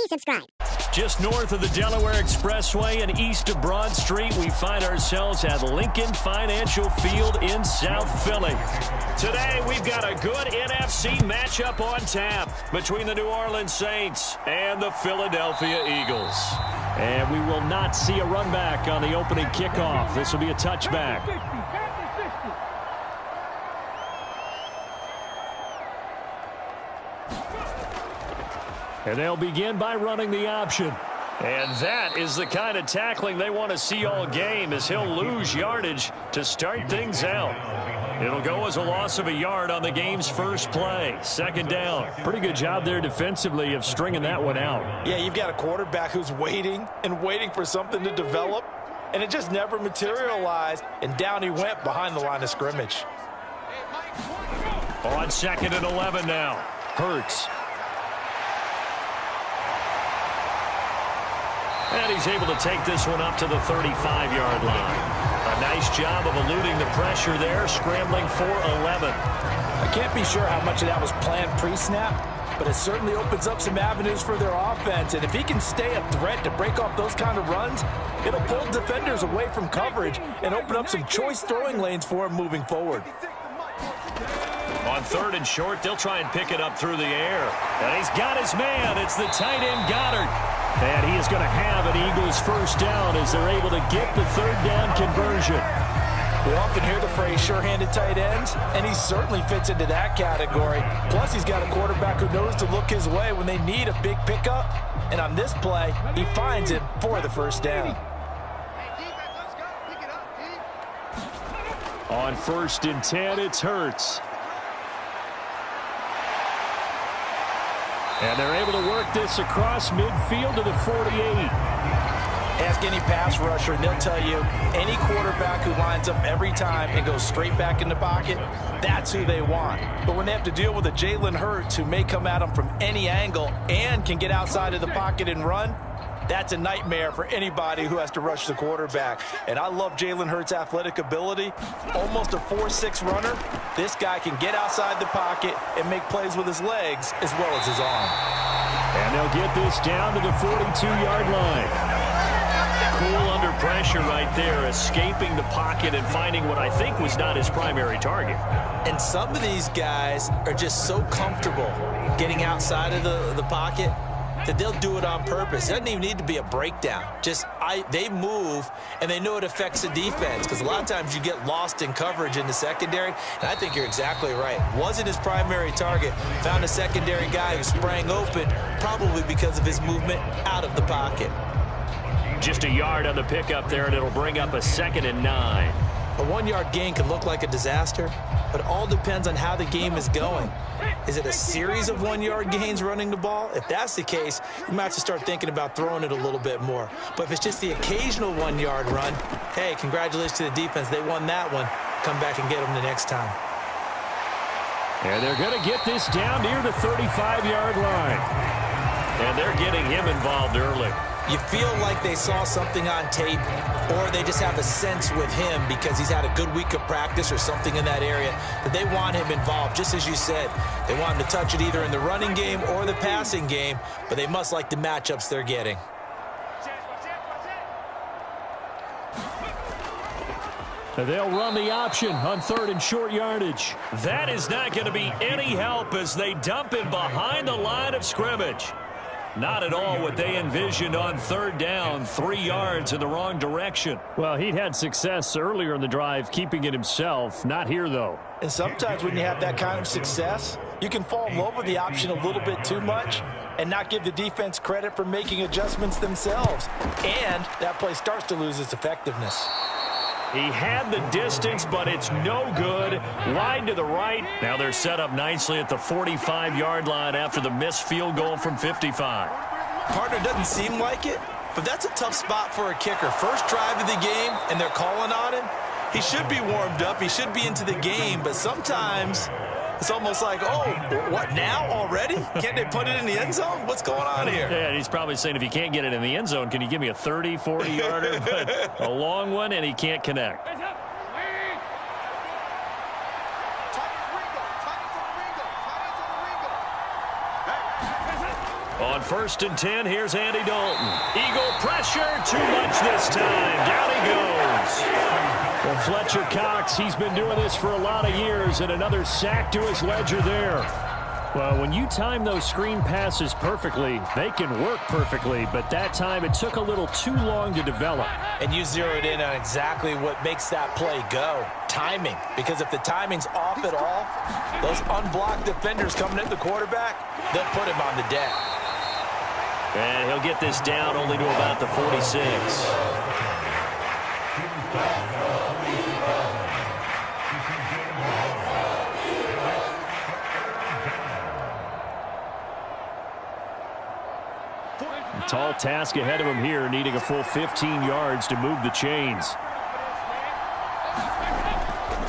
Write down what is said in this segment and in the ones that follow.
Please subscribe. Just north of the Delaware Expressway and east of Broad Street, we find ourselves at Lincoln Financial Field in South Philly. Today, we've got a good NFC matchup on tap between the New Orleans Saints and the Philadelphia Eagles. And we will not see a run back on the opening kickoff. This will be a touchback. And they'll begin by running the option. And that is the kind of tackling they want to see all game, as he'll lose yardage to start things out. It'll go as a loss of a yard on the game's first play. Second down. Pretty good job there defensively of stringing that one out. Yeah, you've got a quarterback who's waiting and waiting for something to develop, and it just never materialized, and down he went behind the line of scrimmage. On 2nd and 11 now. Hurts. And he's able to take this one up to the 35-yard line. A nice job of eluding the pressure there, scrambling for 11. I can't be sure how much of that was planned pre-snap, but it certainly opens up some avenues for their offense. And if he can stay a threat to break off those kind of runs, it'll pull defenders away from coverage and open up some choice throwing lanes for him moving forward. On 3rd and short, they'll try and pick it up through the air. And he's got his man. It's the tight end, Goddard. And he is going to have an Eagles first down as they're able to get the 3rd down conversion. We often hear the phrase sure-handed tight ends, and he certainly fits into that category. Plus, he's got a quarterback who knows to look his way when they need a big pickup. And on this play, he finds it for the first down. On 1st and 10, it's Hurts. And they're able to work this across midfield to the 48. Ask any pass rusher, and they'll tell you any quarterback who lines up every time and goes straight back in the pocket, that's who they want. But when they have to deal with a Jalen Hurts who may come at them from any angle and can get outside of the pocket and run, that's a nightmare for anybody who has to rush the quarterback. And I love Jalen Hurts' athletic ability. Almost a 4.6 runner. This guy can get outside the pocket and make plays with his legs as well as his arm. And they'll get this down to the 42-yard line. Cool under pressure right there, escaping the pocket and finding what I think was not his primary target. And some of these guys are just so comfortable getting outside of the pocket that they'll do it on purpose. It doesn't even need to be a breakdown. They move, and they know it affects the defense, because a lot of times you get lost in coverage in the secondary, and I think you're exactly right. Wasn't his primary target. Found a secondary guy who sprang open, probably because of his movement out of the pocket. Just a yard on the pickup there, and it'll bring up a 2nd and 9. A 1-yard gain can look like a disaster, but it all depends on how the game is going. Is it a series of 1-yard gains running the ball? If that's the case, you might have to start thinking about throwing it a little bit more. But if it's just the occasional 1-yard run, hey, congratulations to the defense. They won that one. Come back and get them the next time. And they're going to get this down near the 35-yard line. And they're getting him involved early. You feel like they saw something on tape, or they just have a sense with him because he's had a good week of practice or something in that area that they want him involved. Just as you said, they want him to touch it either in the running game or the passing game, but they must like the matchups they're getting. They'll run the option on 3rd and short yardage. That is not going to be any help as they dump him behind the line of scrimmage. Not at all what they envisioned on 3rd down, 3 yards in the wrong direction. Well, he'd had success earlier in the drive keeping it himself. Not here, though. And sometimes when you have that kind of success, you can fall in love with the option a little bit too much and not give the defense credit for making adjustments themselves. And that play starts to lose its effectiveness. He had the distance, but it's no good. Wide to the right. Now they're set up nicely at the 45-yard line after the missed field goal from 55. Partner doesn't seem like it, but that's a tough spot for a kicker. First drive of the game, and they're calling on him. He should be warmed up. He should be into the game, but sometimes it's almost like, oh, what, now already? Can't they put it in the end zone? What's going on here? Yeah, he's probably saying, if you can't get it in the end zone, can you give me a 30, 40-yarder? But a long one, and he can't connect. On 1st and 10, here's Andy Dalton. Eagle pressure, too much this time. Down he goes. Well, Fletcher Cox, he's been doing this for a lot of years, and another sack to his ledger there. Well, when you time those screen passes perfectly, they can work perfectly, but that time it took a little too long to develop. And you zeroed in on exactly what makes that play go. Timing. Because if the timing's off at all, those unblocked defenders coming at the quarterback, they'll put him on the deck. And he'll get this down only to about the 46. Tall task ahead of him here, needing a full 15 yards to move the chains.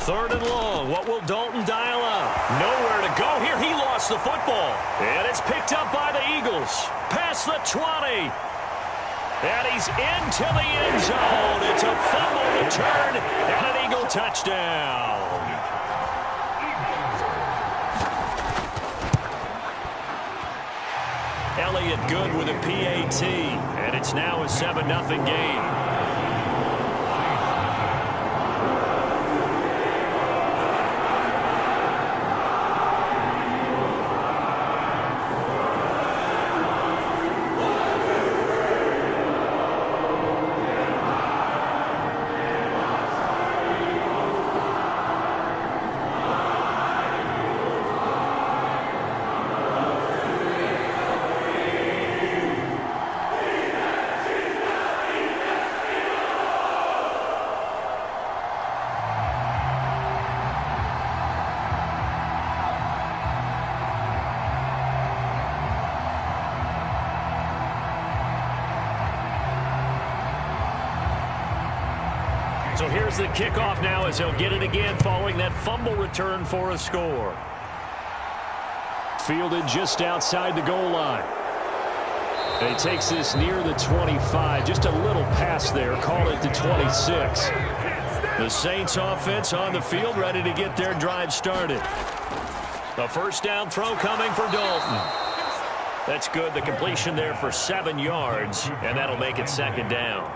3rd and long. What will Dalton dial up? Nowhere to go here. He lost the football. And it's picked up by the Eagles. Past the 20. And he's into the end zone. It's a fumble return and an Eagle touchdown. Elliott good with a PAT. And it's now a 7-0 game. So here's the kickoff now as he'll get it again following that fumble return for a score. Fielded just outside the goal line. And he takes this near the 25. Just a little pass there. Call it the 26. The Saints offense on the field ready to get their drive started. A first down throw coming for Dalton. That's good. The completion there for 7 yards. And that'll make it 2nd down.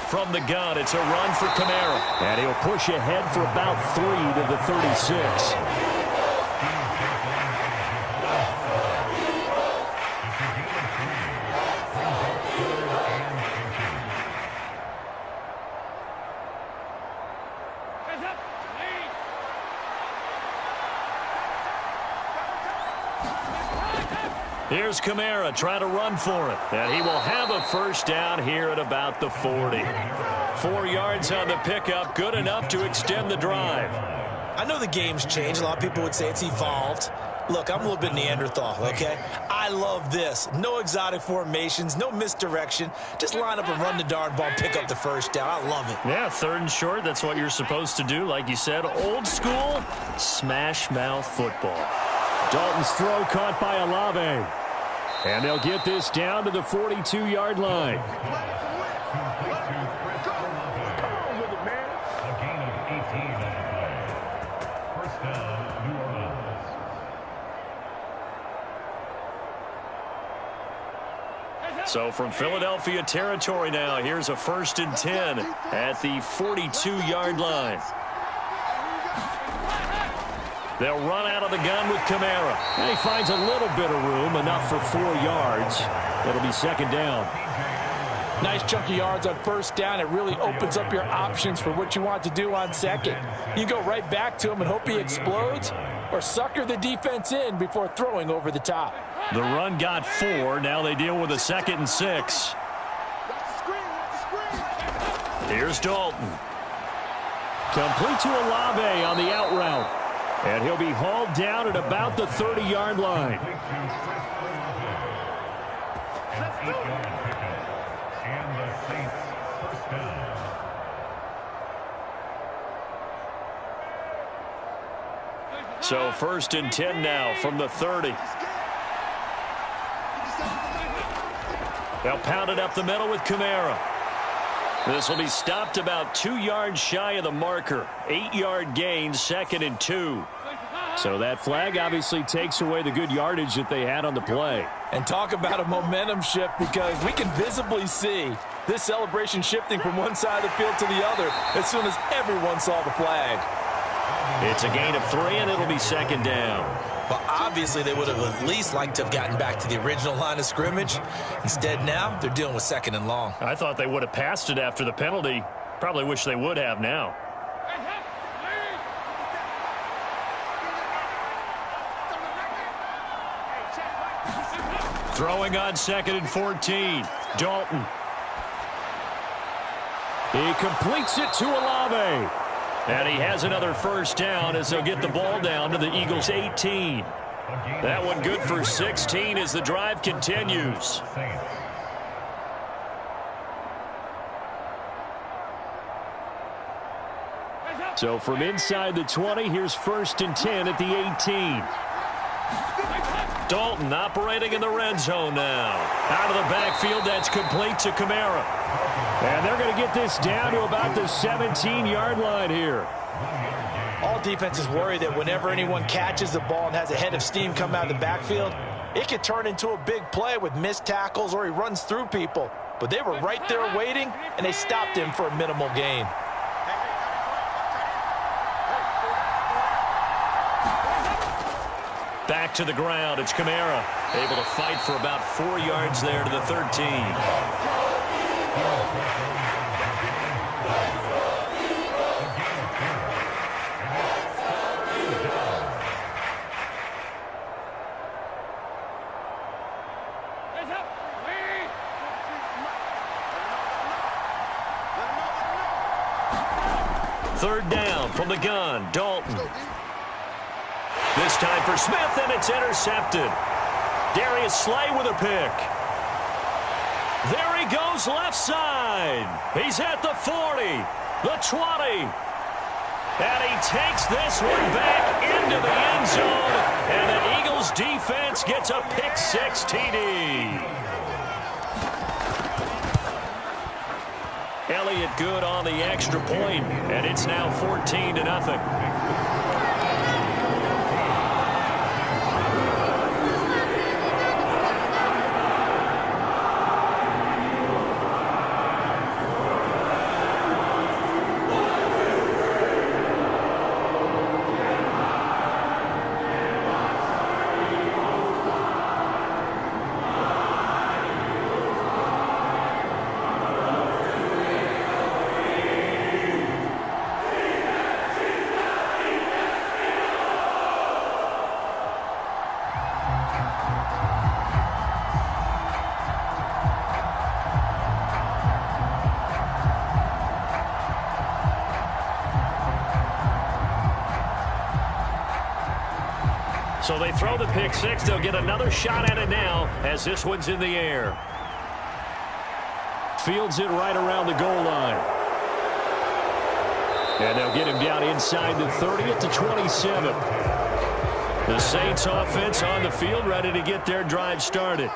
From the gun, it's a run for Kamara. And he'll push ahead for about 3 to the 36. Here's Kamara trying to run for it. And he will have a first down here at about the 40. 4 yards on the pickup, good enough to extend the drive. I know the game's changed. A lot of people would say it's evolved. Look, I'm a little bit Neanderthal, okay? I love this. No exotic formations, no misdirection. Just line up and run the darn ball, pick up the first down. I love it. Yeah, 3rd and short, that's what you're supposed to do. Like you said, old school, smash mouth football. Dalton's throw caught by Olave. And they'll get this down to the 42-yard line. So from Philadelphia territory now, here's a 1st and 10 at the 42-yard line. They'll run out of the gun with Kamara. And he finds a little bit of room, enough for 4 yards. It'll be 2nd down. Nice chunk of yards on 1st down. It really opens up your options for what you want to do on 2nd. You go right back to him and hope he explodes, or sucker the defense in before throwing over the top. The run got 4. Now they deal with a 2nd and 6. Here's Dalton. Complete to Olave on the out route. And he'll be hauled down at about the 30-yard line. So 1st and 10 now from the 30. They'll pound it up the middle with Kamara. This will be stopped about 2 yards shy of the marker. 8-yard gain, 2nd and 2. So that flag obviously takes away the good yardage that they had on the play. And talk about a momentum shift, because we can visibly see this celebration shifting from one side of the field to the other as soon as everyone saw the flag. It's a gain of 3, and it'll be 2nd down. Well, obviously they would have at least liked to have gotten back to the original line of scrimmage. Instead now, they're dealing with 2nd and long. I thought they would have passed it after the penalty. Probably wish they would have now. Throwing on 2nd and 14. Dalton. He completes it to Olave. And he has another 1st down as they'll get the ball down to the Eagles' 18. That one good for 16 as the drive continues. So from inside the 20, here's 1st and 10 at the 18. Dalton operating in the red zone now. Out of the backfield, that's complete to Kamara. And they're going to get this down to about the 17-yard line here. All defenses worry that whenever anyone catches the ball and has a head of steam come out of the backfield, it could turn into a big play with missed tackles or he runs through people. But they were right there waiting, and they stopped him for a minimal gain. Back to the ground. It's Kamara. Able to fight for about 4 yards there to the 13. Third down from the gun. Dalton. This time for Smith, and it's intercepted. Darius Slay with a pick. There he goes left side. He's at the 40, the 20. And he takes this one back into the end zone. And the Eagles defense gets a pick-6 TD. Elliott good on the extra point, and it's now 14-0. So they throw the pick-6. They'll get another shot at it now as this one's in the air. Fields it right around the goal line. And they'll get him down inside the 30 at the 27. The Saints offense on the field, ready to get their drive started.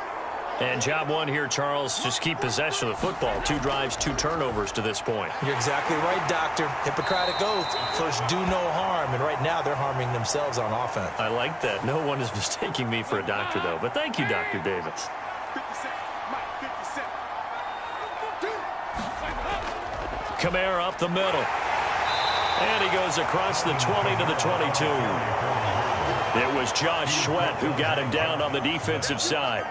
And job one here, Charles, just keep possession of the football. 2 drives, 2 turnovers to this point. You're exactly right, Doctor. Hippocratic oath. First, do no harm. And right now, they're harming themselves on offense. I like that. No one is mistaking me for a doctor, though. But thank you, Dr. Davis. Kamara up the middle. And he goes across the 20 to the 22. It was Josh Sweat who got him down on the defensive side.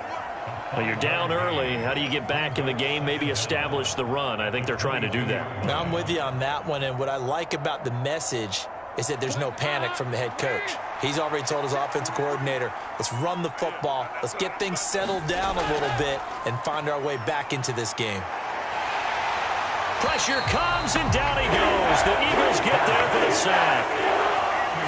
Well, you're down early. How do you get back in the game, maybe establish the run? I think they're trying to do that. Now, I'm with you on that one, and what I like about the message is that there's no panic from the head coach. He's already told his offensive coordinator, let's run the football, let's get things settled down a little bit and find our way back into this game. Pressure comes, and down he goes. The Eagles get there for the sack.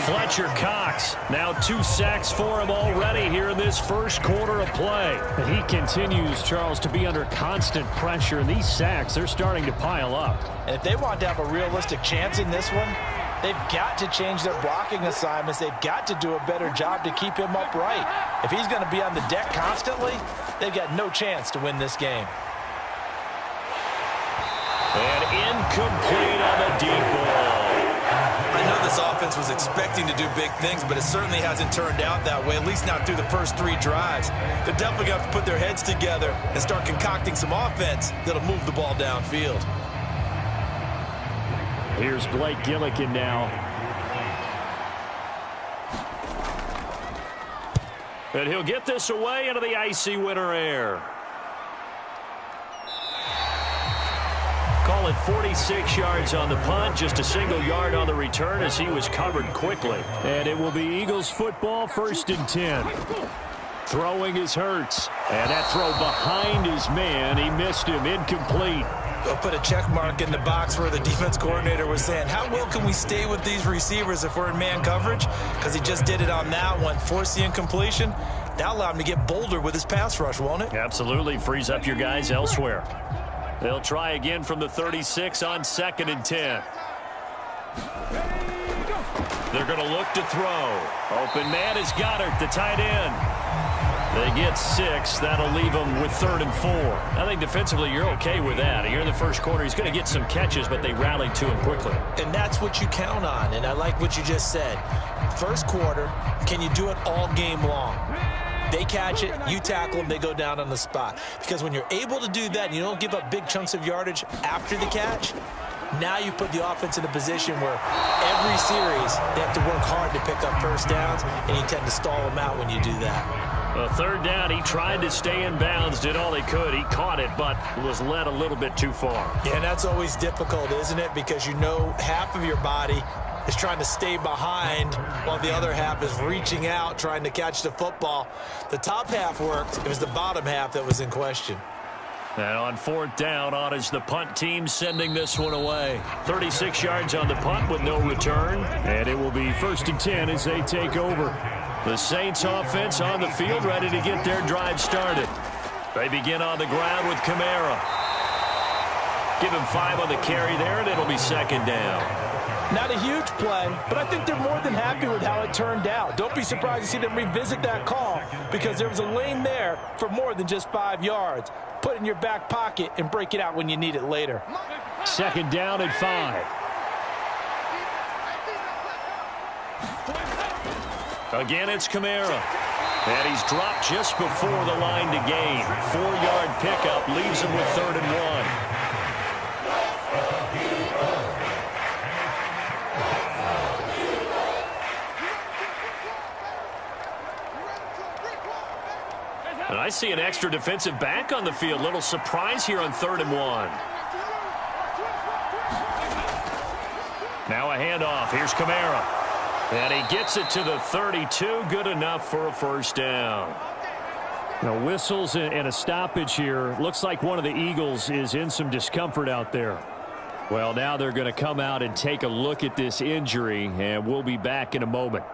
Fletcher Cox, now 2 sacks for him already here in this first quarter of play. He continues, Charles, to be under constant pressure, and these sacks, they're starting to pile up. And if they want to have a realistic chance in this one, They've got to change their blocking assignments. They've got to do a better job to keep him upright. If he's going to be on the deck constantly, they've got no chance to win this game. And incomplete on the deep ball. I know this offense was expecting to do big things, but it certainly hasn't turned out that way, at least not through the first 3 drives. They're definitely going to have to put their heads together and start concocting some offense that'll move the ball downfield. Here's Blake Gillikin now. And he'll get this away into the icy winter air. Call it 46 yards on the punt, just a single yard on the return as he was covered quickly. And it will be Eagles football, 1st and 10. Throwing is Hurts. And that throw behind his man, he missed him, incomplete. They'll put a check mark in the box where the defense coordinator was saying, how well can we stay with these receivers if we're in man coverage? Because he just did it on that one, forced the incompletion. That'll allow him to get bolder with his pass rush, won't it? Absolutely, frees up your guys elsewhere. They'll try again from the 36 on 2nd and 10. They're going to look to throw. Open man is Goddard, the tight end. They get 6. That'll leave them with 3rd and 4. I think defensively you're okay with that. Here in the first quarter, he's going to get some catches, but they rallied to him quickly. And that's what you count on, and I like what you just said. First quarter, can you do it all game long? They catch it, you tackle them, they go down on the spot. Because when you're able to do that and you don't give up big chunks of yardage after the catch, now you put the offense in a position where every series they have to work hard to pick up first downs, and you tend to stall them out when you do that. A 3rd down, he tried to stay in bounds, did all he could. He caught it, but was led a little bit too far. Yeah, and that's always difficult, isn't it? Because you know half of your body is trying to stay behind while the other half is reaching out, trying to catch the football. The top half worked. It was the bottom half that was in question. And on 4th down, on is the punt team sending this one away. 36 yards on the punt with no return. And it will be 1st and 10 as they take over. The Saints offense on the field, ready to get their drive started. They begin on the ground with Kamara. Give him 5 on the carry there, and it'll be 2nd down. Not a huge play, but I think they're more than happy with how it turned out. Don't be surprised to see them revisit that call because there was a lane there for more than just 5 yards. Put it in your back pocket and break it out when you need it later. 2nd down and 5. Again, it's Kamara. And he's dropped just before the line to gain. 4-yard pickup leaves him with 3rd and 1. And I see an extra defensive back on the field. Little surprise here on 3rd and 1. Now a handoff. Here's Kamara. And he gets it to the 32. Good enough for a 1st down. Now whistles and a stoppage here. Looks like one of the Eagles is in some discomfort out there. Well, now they're going to come out and take a look at this injury, and we'll be back in a moment.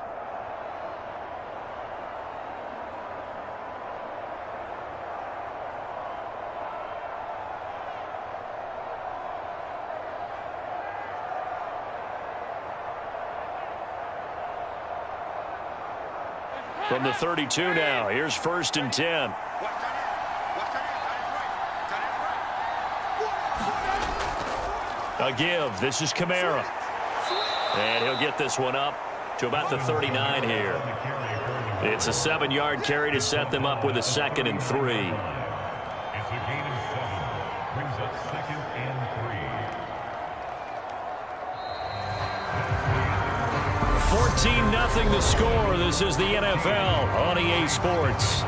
From the 32 now, here's 1st and 10. A give. This is Kamara. And he'll get this one up to about the 39 here. It's a 7-yard carry to set them up with a 2nd and 3. 14-0 the score. This is the NFL on EA Sports.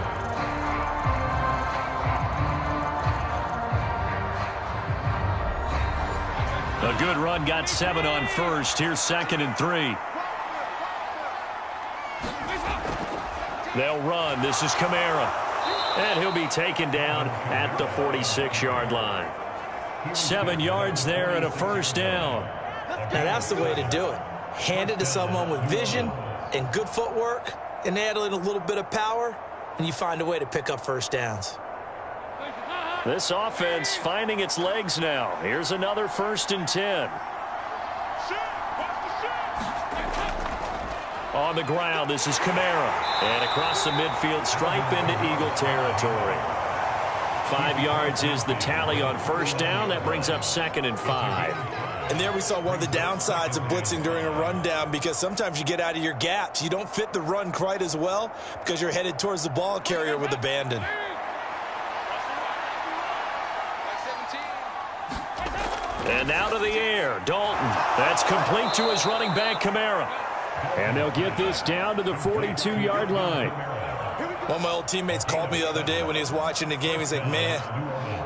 A good run, got 7 on first. Here's 2nd and 3. They'll run. This is Kamara. And he'll be taken down at the 46-yard line. 7 yards there and a 1st down. Now that's the way to do it. Hand it to someone with vision and good footwork and add in a little bit of power, and you find a way to pick up 1st downs. This offense finding its legs now. Here's another 1st and 10. On the ground, this is Kamara. And across the midfield stripe into Eagle territory. 5 yards is the tally on first down. That brings up 2nd and 5. And there we saw one of the downsides of blitzing during a rundown, because sometimes you get out of your gaps. You don't fit the run quite as well because you're headed towards the ball carrier with abandon. And now to the air, Dalton. That's complete to his running back, Kamara. And they'll get this down to the 42-yard line. One of my old teammates called me the other day when he was watching the game. He's like, man,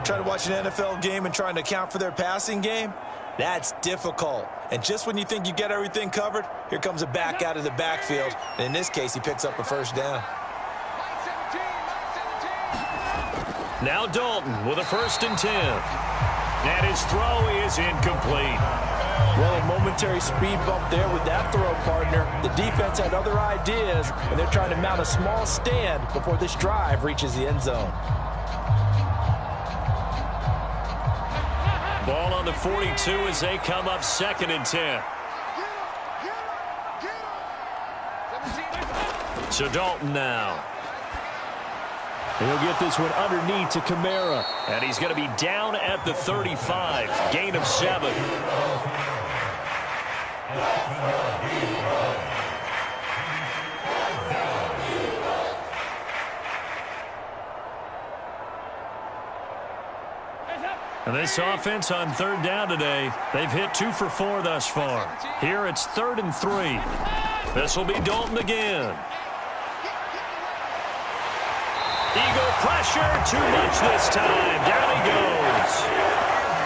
trying to watch an NFL game and trying to account for their passing game, that's difficult. And just when you think you get everything covered, here comes a back out of the backfield. And in this case, he picks up a first down. Now Dalton with a 1st and 10. And his throw is incomplete. Well, a momentary speed bump there with that throw, partner. The defense had other ideas, and they're trying to mount a small stand before this drive reaches the end zone. Ball on the 42 as they come up 2nd and 10. So Dalton now. He'll get this one underneath to Kamara. And he's going to be down at the 35. Gain of 7. And this offense on 3rd down today, they've hit 2 for 4 thus far. Here it's 3rd and 3. This will be Dalton again. Eagle pressure, too much this time. Down he goes.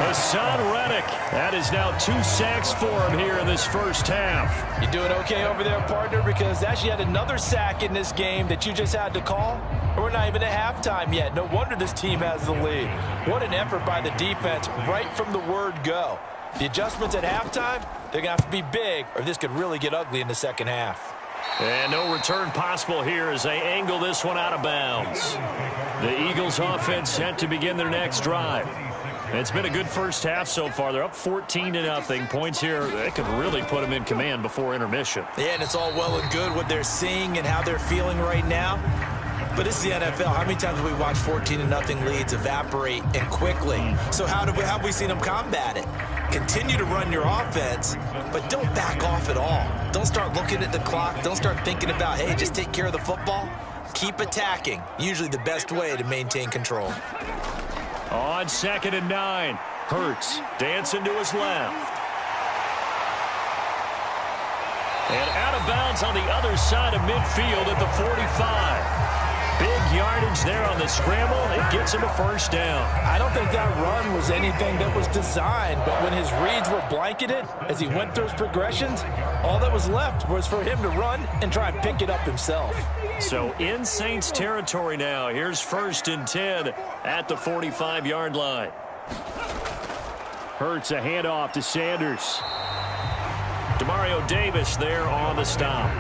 Hassan Reddick. That is now 2 sacks for him here in this first half. You doing okay over there, partner? Because that's yet another sack in this game that you just had to call. We're not even at halftime yet. No wonder this team has the lead. What an effort by the defense right from the word go. The adjustments at halftime, they're going to have to be big, or this could really get ugly in the second half. And no return possible here as they angle this one out of bounds. The Eagles offense set to begin their next drive. It's been a good first half so far. They're up 14-0. Points here, they could really put them in command before intermission. Yeah, and it's all well and good what they're seeing and how they're feeling right now. But it's the NFL. How many times have we watched 14-0 leads evaporate and quickly? So how have we seen them combat it? Continue to run your offense, but don't back off at all. Don't start looking at the clock. Don't start thinking about, hey, just take care of the football. Keep attacking. Usually the best way to maintain control. On 2nd and 9, Hurts dancing to his left. And out of bounds on the other side of midfield at the 45. Big yardage there on the scramble. It gets him a first down. I don't think that run was anything that was designed, but when his reads were blanketed, as he went through his progressions, all that was left was for him to run and try and pick it up himself. So in Saints territory now. Here's 1st and 10 at the 45-yard line. Hurts a handoff to Sanders. Demario Davis there on the stop.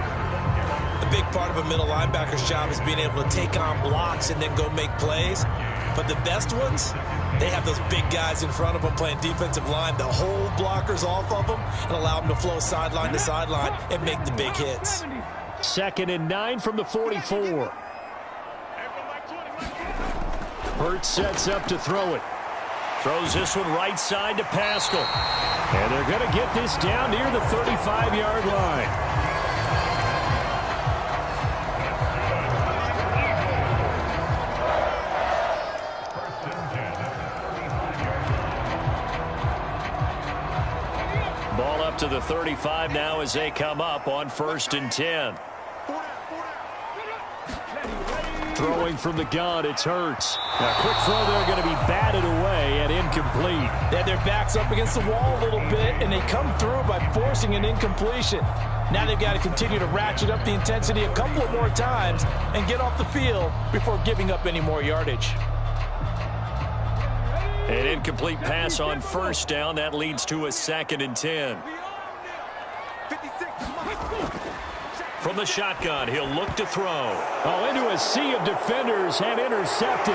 The big part of a middle linebacker's job is being able to take on blocks and then go make plays. But the best ones, they have those big guys in front of them playing defensive line. The whole blockers off of them and allow them to flow sideline to sideline and make the big hits. 2nd and 9 from the 44. Hurts sets up to throw it. Throws this one right side to Pascal. And they're going to get this down near the 35-yard line. Ball up to the 35 now as they come up on 1st and 10. Throwing from the gun, it's Hurts. Now, quick throw there, going to be batted away and incomplete. They had their backs up against the wall a little bit, and they come through by forcing an incompletion. Now they've got to continue to ratchet up the intensity a couple of more times and get off the field before giving up any more yardage. An incomplete pass on 1st down. That leads to a 2nd and 10. From the shotgun, he'll look to throw. Oh, into a sea of defenders and intercepted.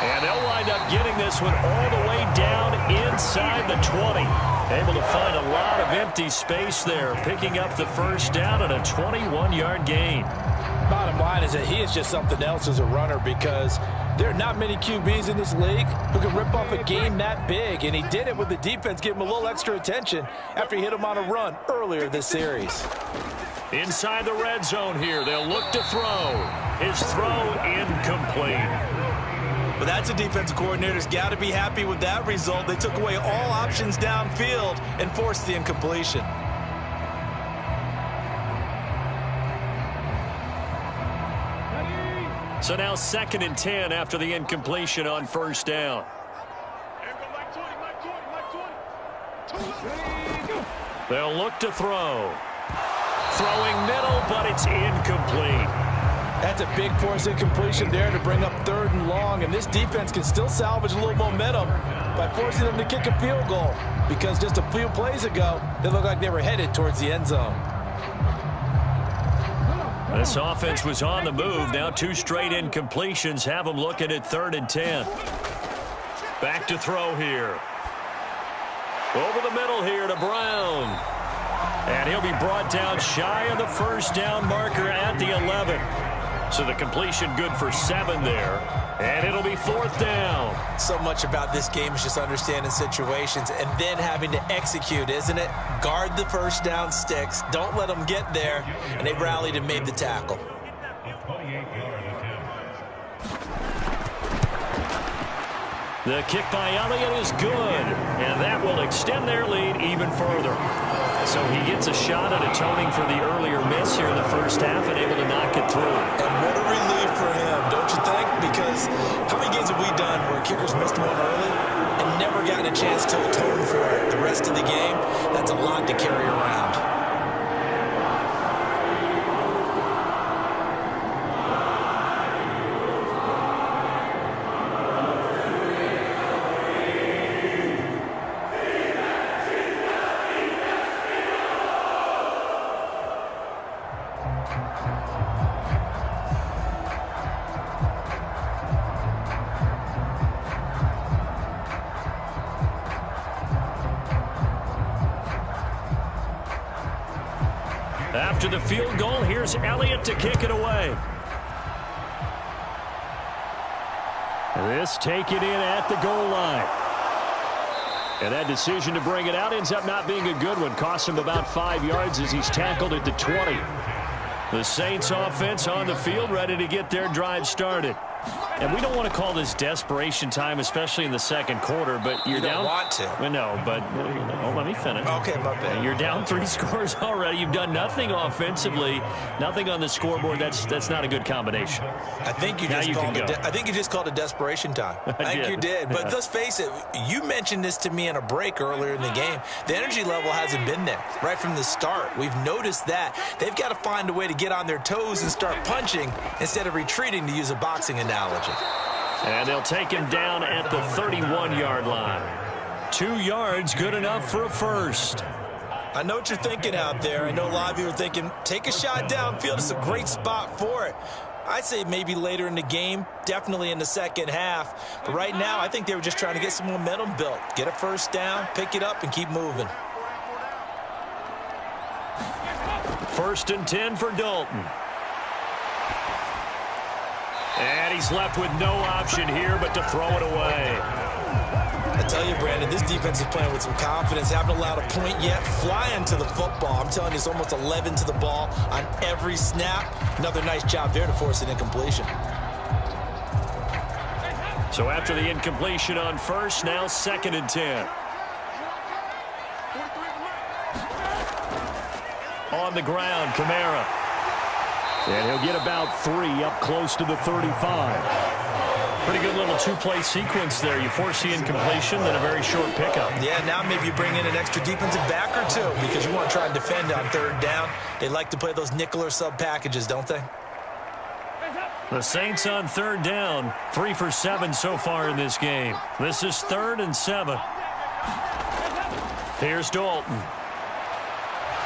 And they'll wind up getting this one all the way down inside the 20. Able to find a lot of empty space there, picking up the first down and a 21-yard gain. Bottom line is that he is just something else as a runner, because there are not many QBs in this league who can rip off a game that big, and he did it with the defense giving him a little extra attention after he hit him on a run earlier this series. Inside the red zone here, they'll look to throw. His throw incomplete. But that's a defensive coordinator's got to be happy with that result. They took away all options downfield and forced the incompletion. So now 2nd and 10 after the incompletion on first down. They'll look to throw. Throwing middle, but it's incomplete. That's a big force incompletion there to bring up 3rd and long, and this defense can still salvage a little momentum by forcing them to kick a field goal, because just a few plays ago, they looked like they were headed towards the end zone. This offense was on the move. Now 2 straight incompletions have them looking at 3rd and 10. Back to throw here. Over the middle here to Brown. And he'll be brought down shy of the first down marker at the 11. So the completion good for 7 there. And it'll be 4th down. So much about this game is just understanding situations and then having to execute, isn't it? Guard the first down sticks. Don't let them get there. And they rallied and made the tackle. The kick by Elliott is good. And that will extend their lead even further. So he gets a shot at atoning for the earlier miss here in the first half and able to knock it through. And what a relief for him, don't you think? Because how many games have we done where kickers missed one early and never gotten a chance to atone for it the rest of the game? That's a lot to carry around. After the field goal, here's Elliott to kick it away. This taken in at the goal line. And that decision to bring it out ends up not being a good one. Costs him about 5 yards as he's tackled at the 20. The Saints offense on the field ready to get their drive started. And we don't want to call this desperation time, especially in the second quarter, but you're down. You don't want to. Well, no, but let me finish. Okay, my bad. You're down 3 scores already. You've done nothing offensively, nothing on the scoreboard. That's not a good combination. I think you just called it desperation time. I think you did. But let's face it, you mentioned this to me in a break earlier in the game. The energy level hasn't been there right from the start. We've noticed that. They've got to find a way to get on their toes and start punching instead of retreating, to use a boxing analogy. And they'll take him down at the 31-yard line. 2 yards, good enough for a first. I know what you're thinking out there. I know a lot of you are thinking, take a shot downfield. It's a great spot for it. I'd say maybe later in the game, definitely in the second half. But right now, I think they were just trying to get some momentum built. Get a first down, pick it up, and keep moving. 1st and 10 for Dalton. And he's left with no option here but to throw it away. I tell you, Brandon, this defense is playing with some confidence. Haven't allowed a point yet. Flying to the football. I'm telling you, it's almost 11 to the ball on every snap. Another nice job there to force an incompletion. So after the incompletion on first, now 2nd and 10. On the ground, Kamara. And he'll get about 3 up close to the 35. Pretty good little 2-play sequence there. You force the incompletion, then a very short pickup. Yeah, now maybe you bring in an extra defensive back or 2 because you want to try and defend on 3rd down. They like to play those nickel or sub packages, don't they? The Saints on 3rd down, 3 for 7 so far in this game. This is 3rd and 7. Here's Dalton.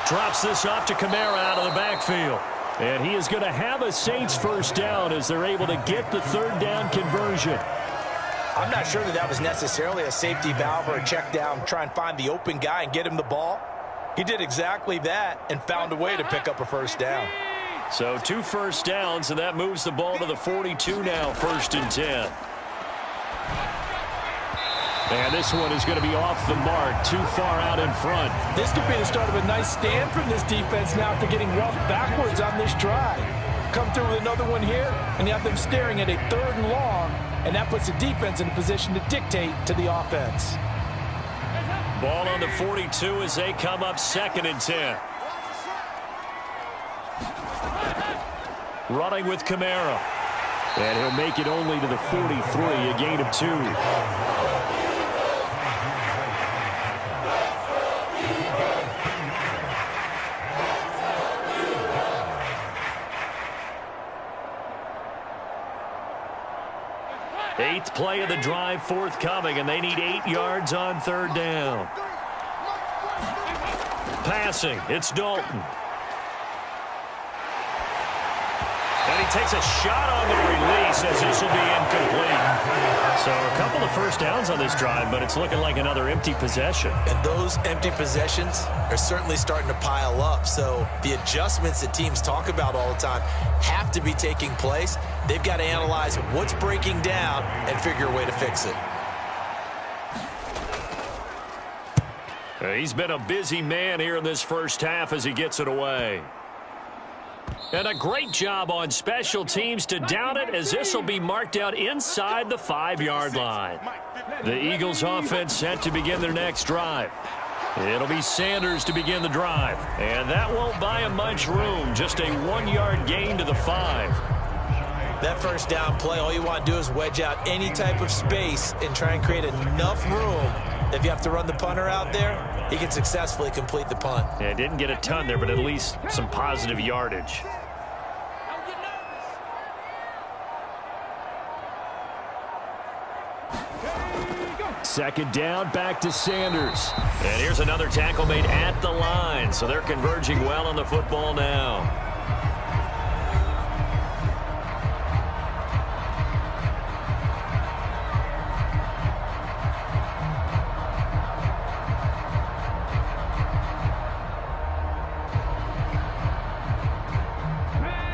Drops this off to Kamara out of the backfield. And he is going to have a Saints first down as they're able to get the 3rd down conversion. I'm not sure that was necessarily a safety valve or a check down, try and find the open guy and get him the ball. He did exactly that and found a way to pick up a first down. So 2 first downs, and that moves the ball to the 42 now, 1st and 10. And this one is going to be off the mark, too far out in front. This could be the start of a nice stand from this defense now after getting roughed backwards on this drive. Come through with another one here, and you have them staring at a 3rd and long, and that puts the defense in a position to dictate to the offense. Ball on the 42 as they come up 2nd and 10. Running with Kamara. And he'll make it only to the 43, a gain of 2. Eighth play of the drive forthcoming, and they need 8 yards on 3rd down. Passing, it's Dalton. And he takes a shot on the release as this will be incomplete. So a couple of first downs on this drive, but it's looking like another empty possession. And those empty possessions are certainly starting to pile up. So the adjustments that teams talk about all the time have to be taking place. They've got to analyze what's breaking down and figure a way to fix it. He's been a busy man here in this first half as he gets it away. And a great job on special teams to down it, as this will be marked out inside the 5-yard line. The Eagles offense set to begin their next drive. It'll be Sanders to begin the drive. And that won't buy him much room. Just a 1-yard gain to the 5. That first down play, all you want to do is wedge out any type of space and try and create enough room. If you have to run the punter out there, he can successfully complete the punt. Yeah, didn't get a ton there, but at least some positive yardage. Second down, back to Sanders. And here's another tackle made at the line, so they're converging well on the football now.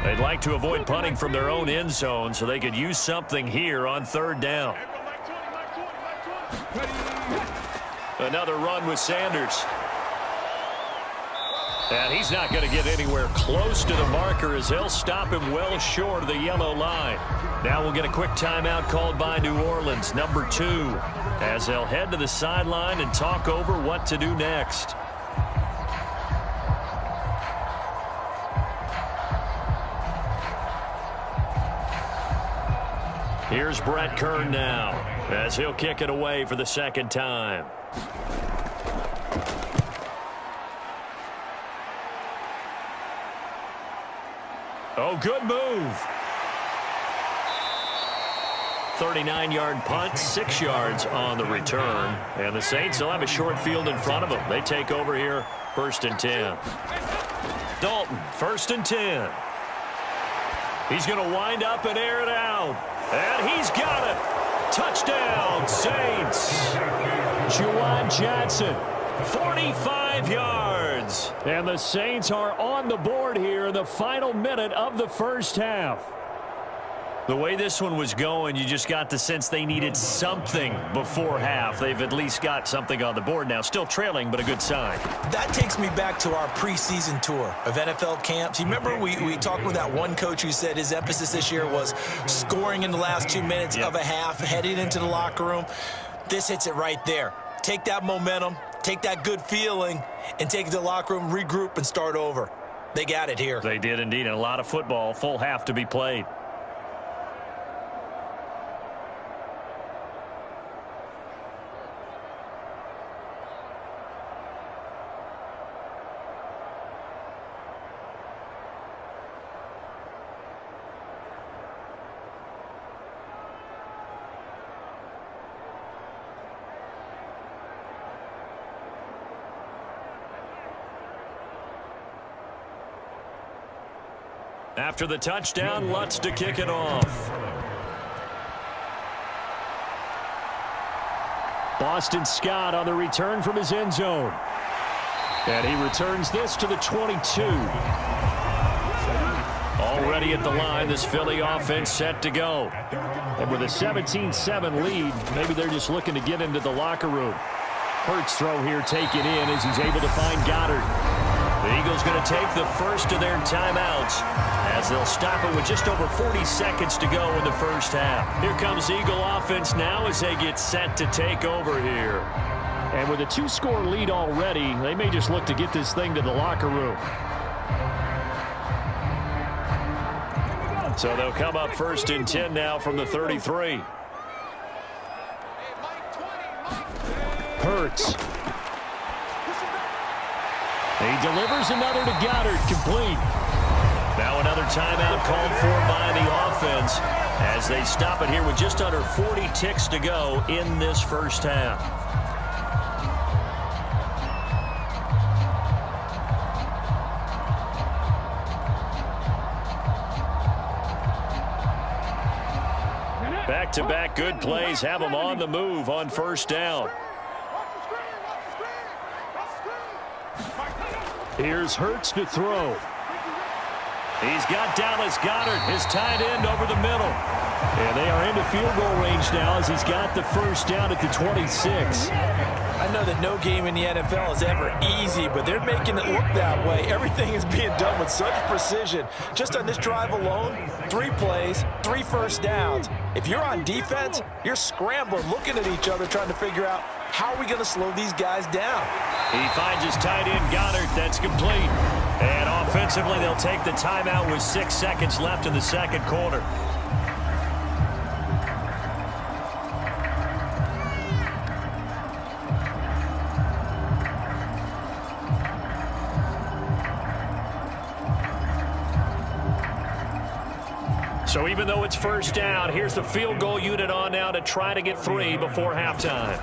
They'd like to avoid punting from their own end zone so they could use something here on 3rd down. Another run with Sanders. And he's not going to get anywhere close to the marker as they'll stop him well short of the yellow line. Now we'll get a quick timeout called by New Orleans, number 2, as they'll head to the sideline and talk over what to do next. Here's Brett Kern now as he'll kick it away for the 2nd time. Oh, good move. 39-yard punt, 6 yards on the return. And the Saints will have a short field in front of them. They take over here, 1st and 10. Dalton, 1st and 10. He's going to wind up and air it out. And he's got it. Touchdown, Saints. Juwan Johnson, 45 yards. And the Saints are on the board here in the final minute of the first half. The way this one was going, you just got the sense they needed something before half. They've at least got something on the board now. Still trailing, but a good sign. That takes me back to our preseason tour of NFL camps. You remember we talked with that one coach who said his emphasis this year was scoring in the last 2 minutes of a half, heading into the locker room. This hits it right there. Take that momentum, take that good feeling, and take it to the locker room, regroup, and start over. They got it here. They did indeed, and a lot of football, full half to be played. After the touchdown, Lutz to kick it off. Boston Scott on the return from his end zone. And he returns this to the 22. Already at the line, this Philly offense set to go. And with a 17-7 lead, maybe they're just looking to get into the locker room. Hurts throw here taken in as he's able to find Goddard. The Eagles going to take the first of their timeouts as they'll stop it with just over 40 seconds to go in the first half. Here comes Eagle offense now as they get set to take over here. And with a 2-score lead already, they may just look to get this thing to the locker room. So they'll come up 1st and 10 now from the 33. Hurts. He delivers another to Goddard, complete. Now another timeout called for by the offense as they stop it here with just under 40 ticks to go in this first half. Back-to-back good plays have them on the move on first down. Here's Hurts to throw. He's got Dallas Goedert, his tight end, over the middle. And they are into field goal range now as he's got the first down at the 26. I know that no game in the NFL is ever easy, but they're making it look that way. Everything is being done with such precision. Just on this drive alone, 3 plays, 3 first downs. If you're on defense, you're scrambling, looking at each other, trying to figure out how are we going to slow these guys down. He finds his tight end, Goddard. That's complete. And offensively, they'll take the timeout with 6 seconds left in the second quarter. So even though it's first down, here's the field goal unit on now to try to get 3 before halftime.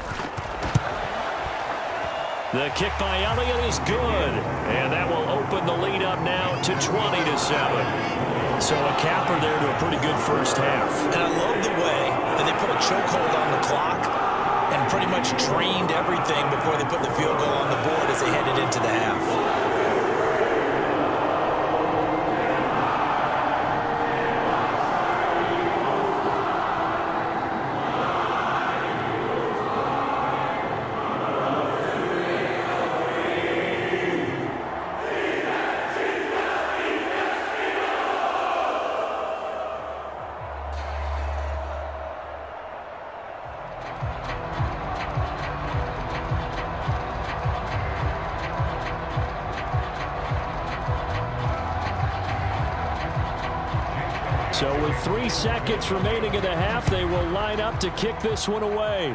The kick by Elliott is good, and that will open the lead up now to 20-7. So a capper there to a pretty good first half. And I love the way that they put a chokehold on the clock and pretty much drained everything before they put the field goal on the board as they headed into the half. So with 3 seconds remaining in the half, they will line up to kick this one away.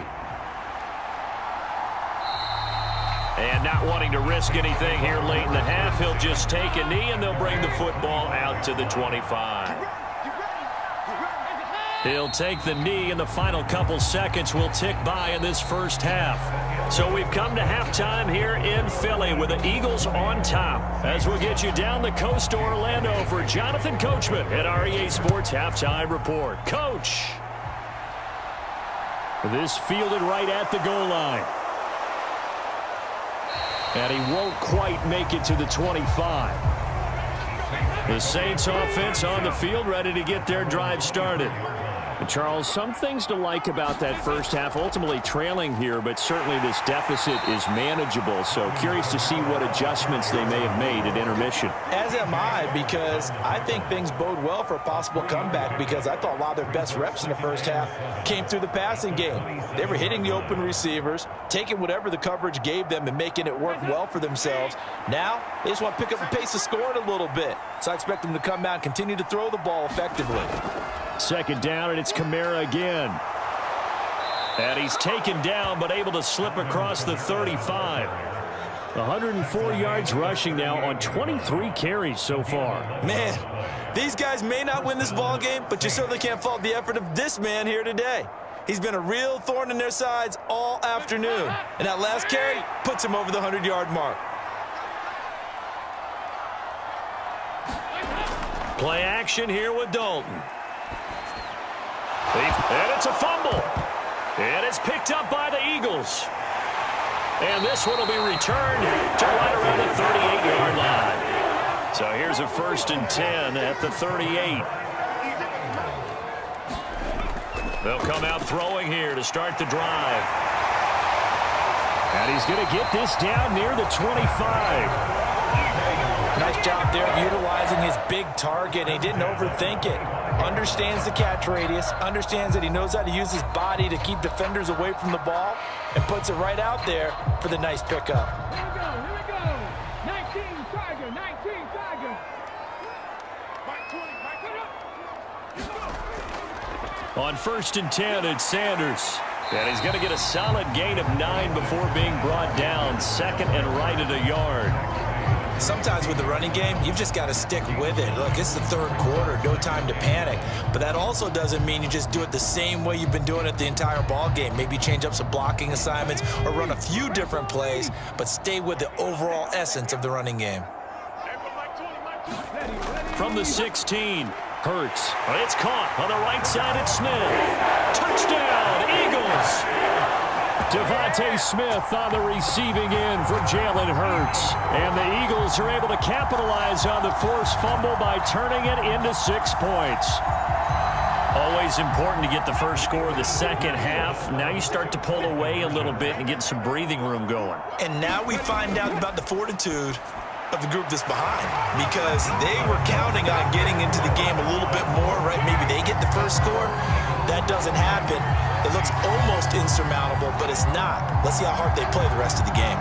And not wanting to risk anything here late in the half, he'll just take a knee and they'll bring the football out to the 25. He'll take the knee, and the final couple seconds will tick by in this first half. So we've come to halftime here in Philly with the Eagles on top. As we'll get you down the coast to Orlando for Jonathan Coachman at REA Sports Halftime Report. Coach! This fielded right at the goal line. And he won't quite make it to the 25. The Saints offense on the field, ready to get their drive started. And Charles, some things to like about that first half, ultimately trailing here, but certainly this deficit is manageable. So curious to see what adjustments they may have made at intermission. As am I, because I think things bode well for a possible comeback, because I thought a lot of their best reps in the first half came through the passing game. They were hitting the open receivers, taking whatever the coverage gave them and making it work well for themselves. Now, they just want to pick up the pace of scoring a little bit. So I expect them to come out and continue to throw the ball effectively. Second down, and it's Kamara again. And he's taken down, but able to slip across the 35. 104 yards rushing now on 23 carries so far. Man, these guys may not win this ball game, but you certainly can't fault the effort of this man here today. He's been a real thorn in their sides all afternoon. And that last carry puts him over the 100-yard mark. Play action here with Dalton. And it's a fumble. And it's picked up by the Eagles. And this one will be returned to right around the 38-yard line. So here's a 1st and 10 at the 38. They'll come out throwing here to start the drive. And he's going to get this down near the 25. Nice job there of utilizing his big target. He didn't overthink it. Understands the catch radius, understands that he knows how to use his body to keep defenders away from the ball, and puts it right out there for the nice pickup. Here we go. 19 Tiger, 19 Tiger. On 1st and 10, it's Sanders. And he's going to get a solid gain of 9 before being brought down. 2nd and right at a yard. Sometimes with the running game, you've just got to stick with it. Look, it's the 3rd quarter, no time to panic. But that also doesn't mean you just do it the same way you've been doing it the entire ball game. Maybe change up some blocking assignments or run a few different plays, but stay with the overall essence of the running game. From the 16, Hurts. It's caught on the right side at Smith. Touchdown, Eagles! Devontae Smith on the receiving end for Jalen Hurts. And the Eagles are able to capitalize on the forced fumble by turning it into 6 points. Always important to get the first score of the second half. Now you start to pull away a little bit and get some breathing room going. And now we find out about the fortitude of the group that's behind, because they were counting on getting into the game a little bit more, right? Maybe they get the first score. That doesn't happen. It looks almost insurmountable, but it's not. Let's see how hard they play the rest of the game.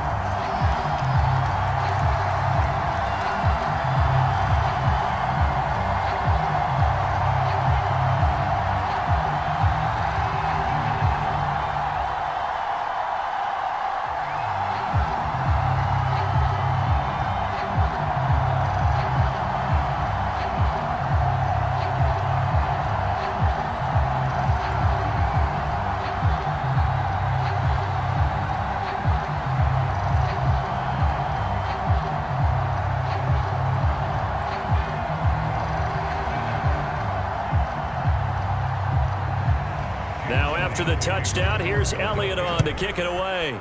Now after the touchdown, here's Elliott on to kick it away.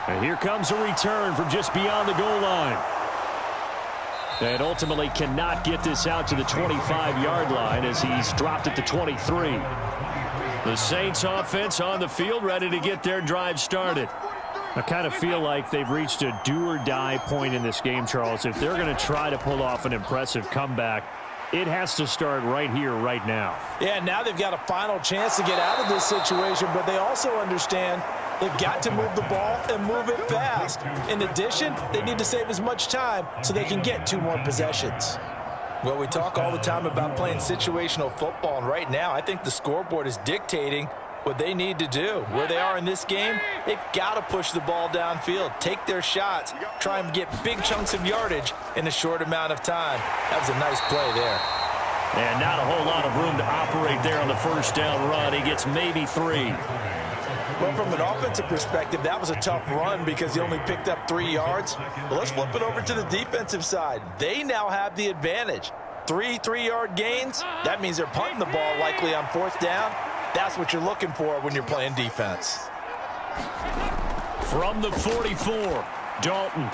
And here comes a return from just beyond the goal line. And ultimately cannot get this out to the 25-yard line as he's dropped at the 23. The Saints offense on the field ready to get their drive started. I kind of feel like they've reached a do-or-die point in this game, Charles. If they're going to try to pull off an impressive comeback, it has to start right here, right now. Yeah, now they've got a final chance to get out of this situation, but they also understand they've got to move the ball and move it fast. In addition, they need to save as much time so they can get 2 more possessions. Well, we talk all the time about playing situational football, and right now I think the scoreboard is dictating what they need to do. Where they are in this game, they've got to push the ball downfield, take their shots, try and get big chunks of yardage in a short amount of time. That was a nice play there. And not a whole lot of room to operate there on the first down run. He gets maybe 3. Well, from an offensive perspective, that was a tough run because he only picked up 3 yards. But let's flip it over to the defensive side. They now have the advantage. 3 3-yard gains, that means they're punting the ball likely on 4th down. That's what you're looking for when you're playing defense. From the 44, Dalton.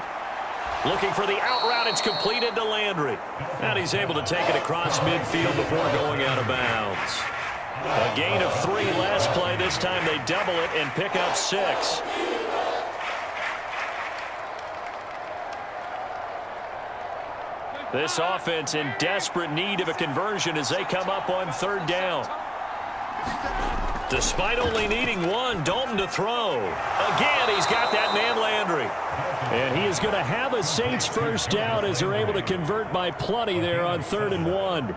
Looking for the out route. It's completed to Landry. And he's able to take it across midfield before going out of bounds. A gain of 3 last play. This time they double it and pick up 6. This offense in desperate need of a conversion as they come up on 3rd down. Despite only needing 1, Dalton to throw. Again, he's got that man Landry. And he is going to have a Saints first down as they're able to convert by plenty there on 3rd and 1.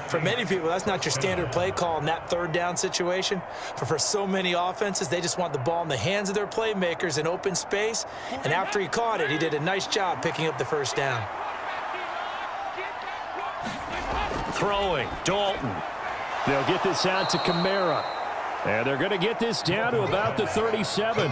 For many people, that's not your standard play call in that 3rd down situation. But for so many offenses, they just want the ball in the hands of their playmakers in open space. And after he caught it, he did a nice job picking up the first down. Throwing, Dalton. They'll get this out to Kamara. And they're going to get this down to about the 37.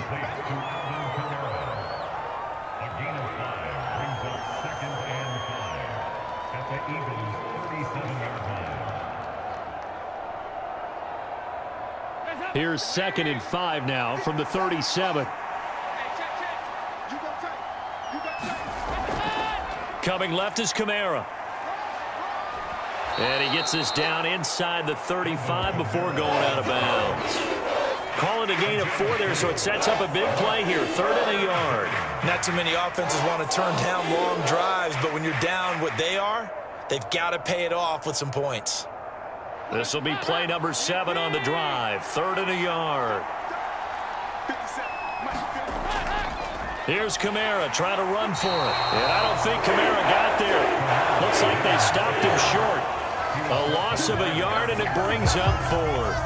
Here's 2nd and 5 now from the 37. Coming left is Kamara. And he gets this down inside the 35 before going out of bounds. Call it a gain of 4 there, so it sets up a big play here. 3rd and a yard. Not too many offenses want to turn down long drives, but when you're down what they are, they've got to pay it off with some points. This will be play number 7 on the drive. 3rd and a yard. Here's Kamara trying to run for it. And I don't think Kamara got there. Looks like they stopped him short. A loss of a yard, and it brings up 4th.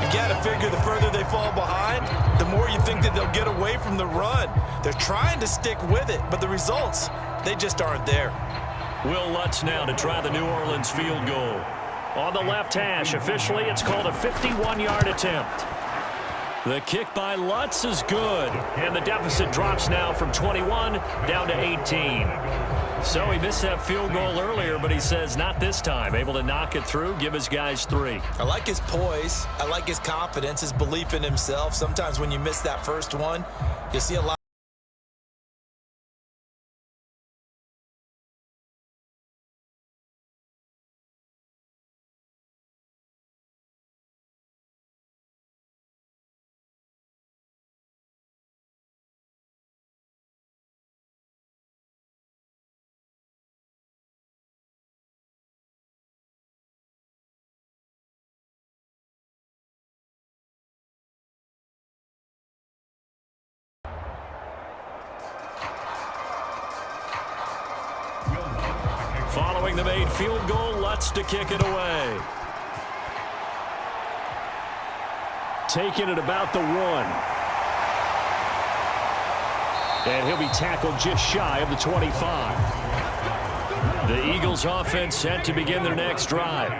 You got to figure the further they fall behind, the more you think that they'll get away from the run. They're trying to stick with it, but the results, they just aren't there. Will Lutz now to try the New Orleans field goal. On the left hash, officially it's called a 51-yard attempt. The kick by Lutz is good, and the deficit drops now from 21 down to 18. So he missed that field goal earlier, but he says not this time. Able to knock it through, give his guys 3. I like his poise. I like his confidence, his belief in himself. Sometimes when you miss that first one, you'll see a lot. Following the made field goal, Lutz to kick it away. Taking it about the 1. And he'll be tackled just shy of the 25. The Eagles offense set to begin their next drive.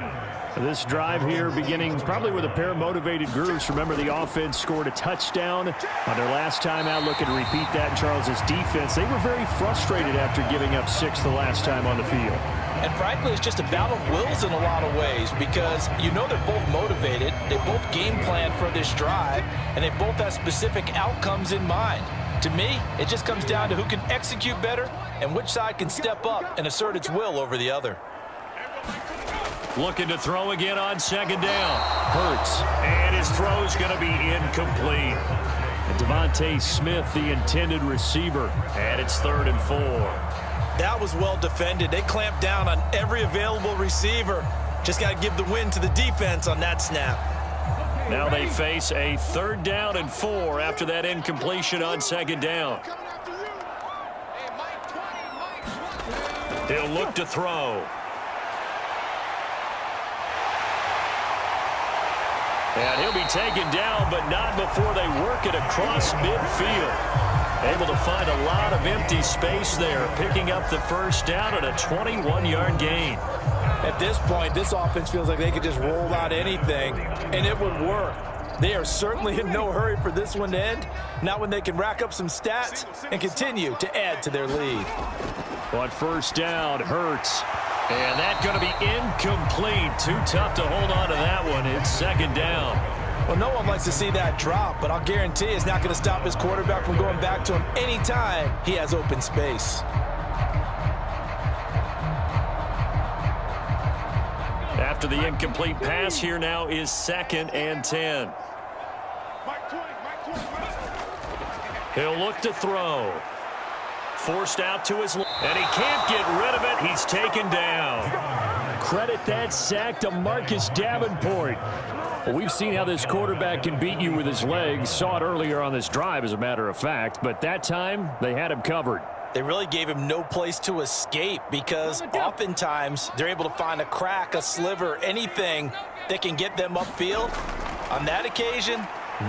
This drive here beginning probably with a pair of motivated groups. Remember, the offense scored a touchdown on their last time out. Looking to repeat that in Charles's defense. They were very frustrated after giving up 6 the last time on the field. And frankly, it's just a battle of wills in a lot of ways because you know they're both motivated. They both game plan for this drive, and they both have specific outcomes in mind. To me, it just comes down to who can execute better and which side can step up and assert its will over the other. Looking to throw again on 2nd down. Hurts. And his throw's going to be incomplete. And Devontae Smith, the intended receiver. And it's 3rd and 4. That was well defended. They clamped down on every available receiver. Just got to give the win to the defense on that snap. Now they face a 3rd down and 4 after that incompletion on 2nd down. He'll look to throw. And he'll be taken down, but not before they work it across midfield. Able to find a lot of empty space there, picking up the 1st down and a 21-yard gain. At this point, this offense feels like they could just roll out anything, and it would work. They are certainly in no hurry for this one to end, not when they can rack up some stats and continue to add to their lead. On 1st down, Hurts. And that's going to be incomplete. Too tough to hold on to that one. It's 2nd down. Well, no one likes to see that drop, but I'll guarantee it's not going to stop his quarterback from going back to him anytime he has open space. After the incomplete pass, here now is 2nd and 10. He'll look to throw. Forced out to his left, and he can't get rid of it. He's taken down. Credit that sack to Marcus Davenport. Well, we've seen how this quarterback can beat you with his legs. Saw it earlier on this drive, as a matter of fact, but that time they had him covered. They really gave him no place to escape because oftentimes they're able to find a crack, a sliver, anything that can get them upfield. On that occasion,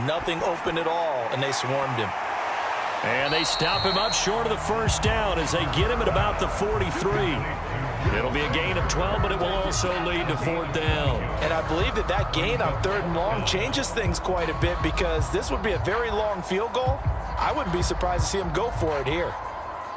nothing open at all, and they swarmed him. And they stop him up short of the 1st down as they get him at about the 43. It'll be a gain of 12, but it will also lead to 4th down. And I believe that gain on 3rd and long changes things quite a bit because this would be a very long field goal. I wouldn't be surprised to see him go for it here.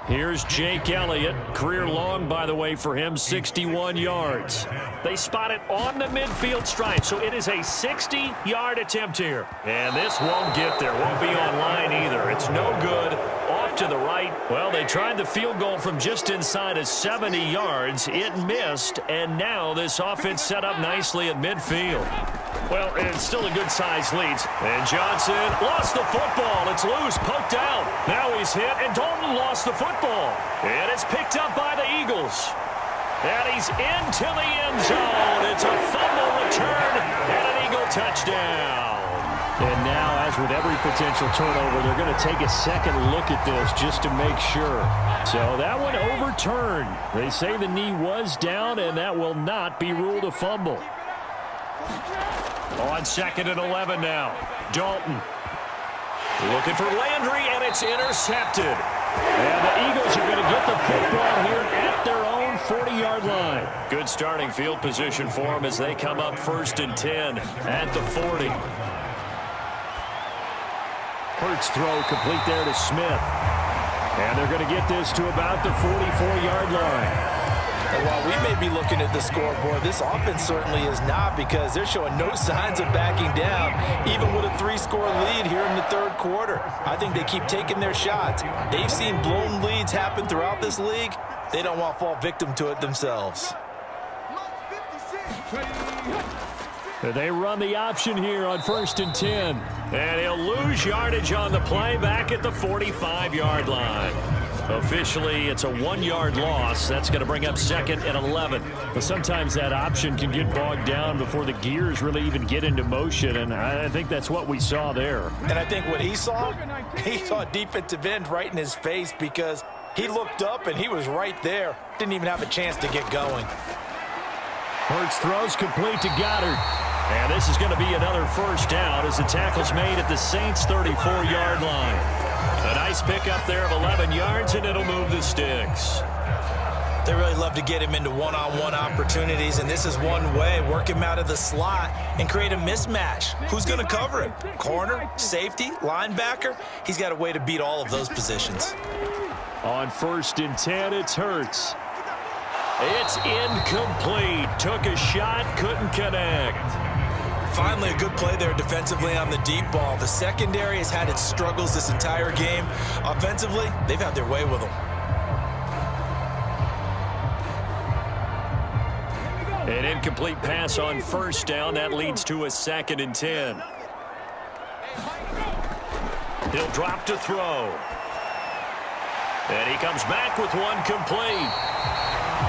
Here's Jake Elliott. Career long, by the way, for him, 61 yards. They spot it on the midfield stripe, so it is a 60-yard attempt here. And this won't get there. Won't be on line either. It's no good. Off to the right. Well, they tried the field goal from just inside of 70 yards. It missed, and now this offense set up nicely at midfield. Well, it's still a good-sized lead. And Johnson lost the football. It's loose, poked out. Now he's hit, and Dalton lost the football. And it's picked up by the Eagles. And he's into the end zone. It's a fumble return and an Eagle touchdown. And now, as with every potential turnover, they're going to take a second look at this just to make sure. So that one overturned. They say the knee was down, and that will not be ruled a fumble. On 2nd and 11 now. Dalton looking for Landry, and it's intercepted. And the Eagles are going to get the football here at their own 40-yard line. Good starting field position for them as they come up 1st and 10 at the 40. Hurts throw complete there to Smith. And they're going to get this to about the 44-yard line. And while we may be looking at the scoreboard, this offense certainly is not, because they're showing no signs of backing down, even with a 3-score lead here in the 3rd quarter. I think they keep taking their shots. They've seen blown leads happen throughout this league. They don't want to fall victim to it themselves. They run the option here on 1st and 10. And he'll lose yardage on the play back at the 45-yard line. Officially, it's a 1-yard loss. That's going to bring up 2nd and 11. But sometimes that option can get bogged down before the gears really even get into motion, and I think that's what we saw there. And I think what he saw defensive end right in his face, because he looked up and he was right there. Didn't even have a chance to get going. Hurts throws complete to Goddard. And this is going to be another 1st down as the tackle's made at the Saints' 34-yard line. A nice pickup there of 11 yards, and it'll move the sticks. They really love to get him into one-on-one opportunities, and this is one way. Work him out of the slot and create a mismatch. Who's going to cover him? Corner, safety, linebacker? He's got a way to beat all of those positions. On 1st and 10, it's Hurts. It's incomplete. Took a shot, couldn't connect. Finally, a good play there defensively on the deep ball. The secondary has had its struggles this entire game. Offensively, they've had their way with them. An incomplete pass on 1st down. That leads to a 2nd and 10. He'll drop to throw. And he comes back with one complete.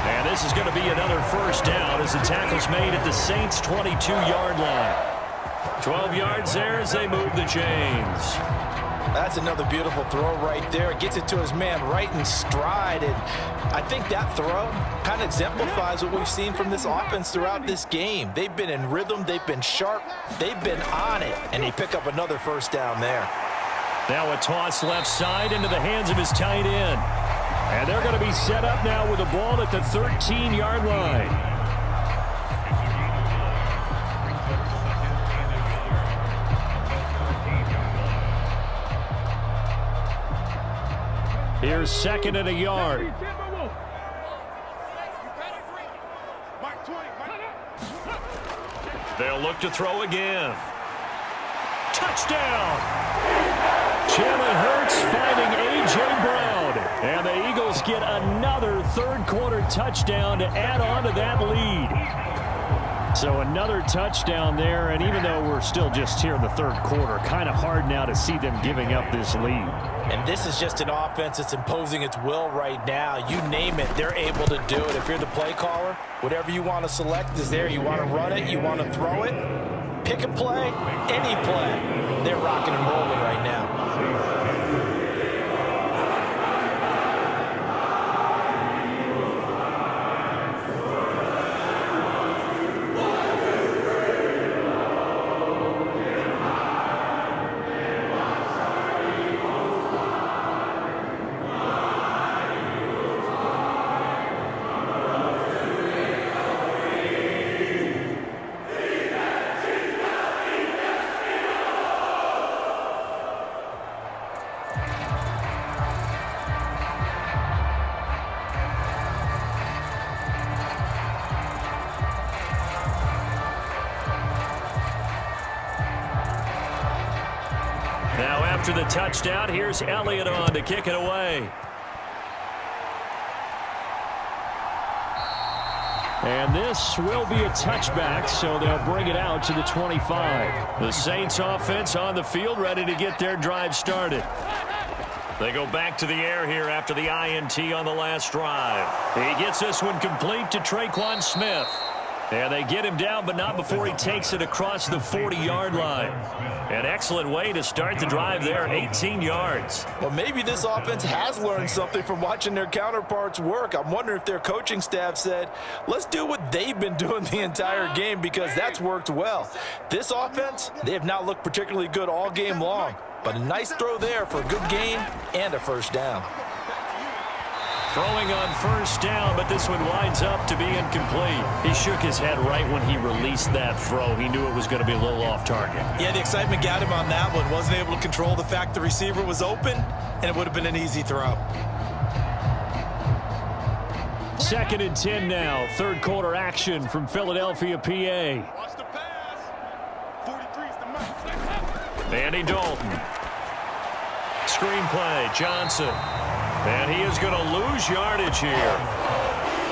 And this is going to be another 1st down as the tackle's made at the Saints' 22-yard line. 12 yards there as they move the chains. That's another beautiful throw right there. Gets it to his man right in stride. And I think that throw kind of exemplifies what we've seen from this offense throughout this game. They've been in rhythm. They've been sharp. They've been on it. And he picked up another 1st down there. Now a toss left side into the hands of his tight end. And they're going to be set up now with the ball at the 13-yard line. Here's 2nd and a yard. They'll look to throw again. Touchdown! Jalen Hurts finding A.J. Brown. And the Eagles get another 3rd quarter touchdown to add on to that lead. So another touchdown there, and even though we're still just here in the 3rd quarter, kind of hard now to see them giving up this lead. And this is just an offense that's imposing its will right now. You name it, they're able to do it. If you're the play caller, whatever you want to select is there. You want to run it, you want to throw it, pick a play, any play. They're rocking and rolling right now. after the touchdown. Here's Elliott on to kick it away. And this will be a touchback, so they'll bring it out to the 25. The Saints offense on the field, ready to get their drive started. They go back to the air here after the INT on the last drive. He gets this one complete to Traquan Smith. And they get him down, but not before he takes it across the 40-yard line. An excellent way to start the drive there, 18 yards. Well, maybe this offense has learned something from watching their counterparts work. I'm wondering if their coaching staff said, let's do what they've been doing the entire game, because that's worked well. This offense, they have not looked particularly good all game long, but a nice throw there for a good gain and a first down. Throwing on first down, but this one winds up to be incomplete. He shook his head right when he released that throw. He knew it was going to be a little off target. Yeah, the excitement got him on that one. Wasn't able to control the fact the receiver was open, and it would have been an easy throw. 2nd and 10 now. Third quarter action from Philadelphia, PA. Watch the pass. 43's the mark. Andy Dalton. Screenplay, Johnson. And he is going to lose yardage here.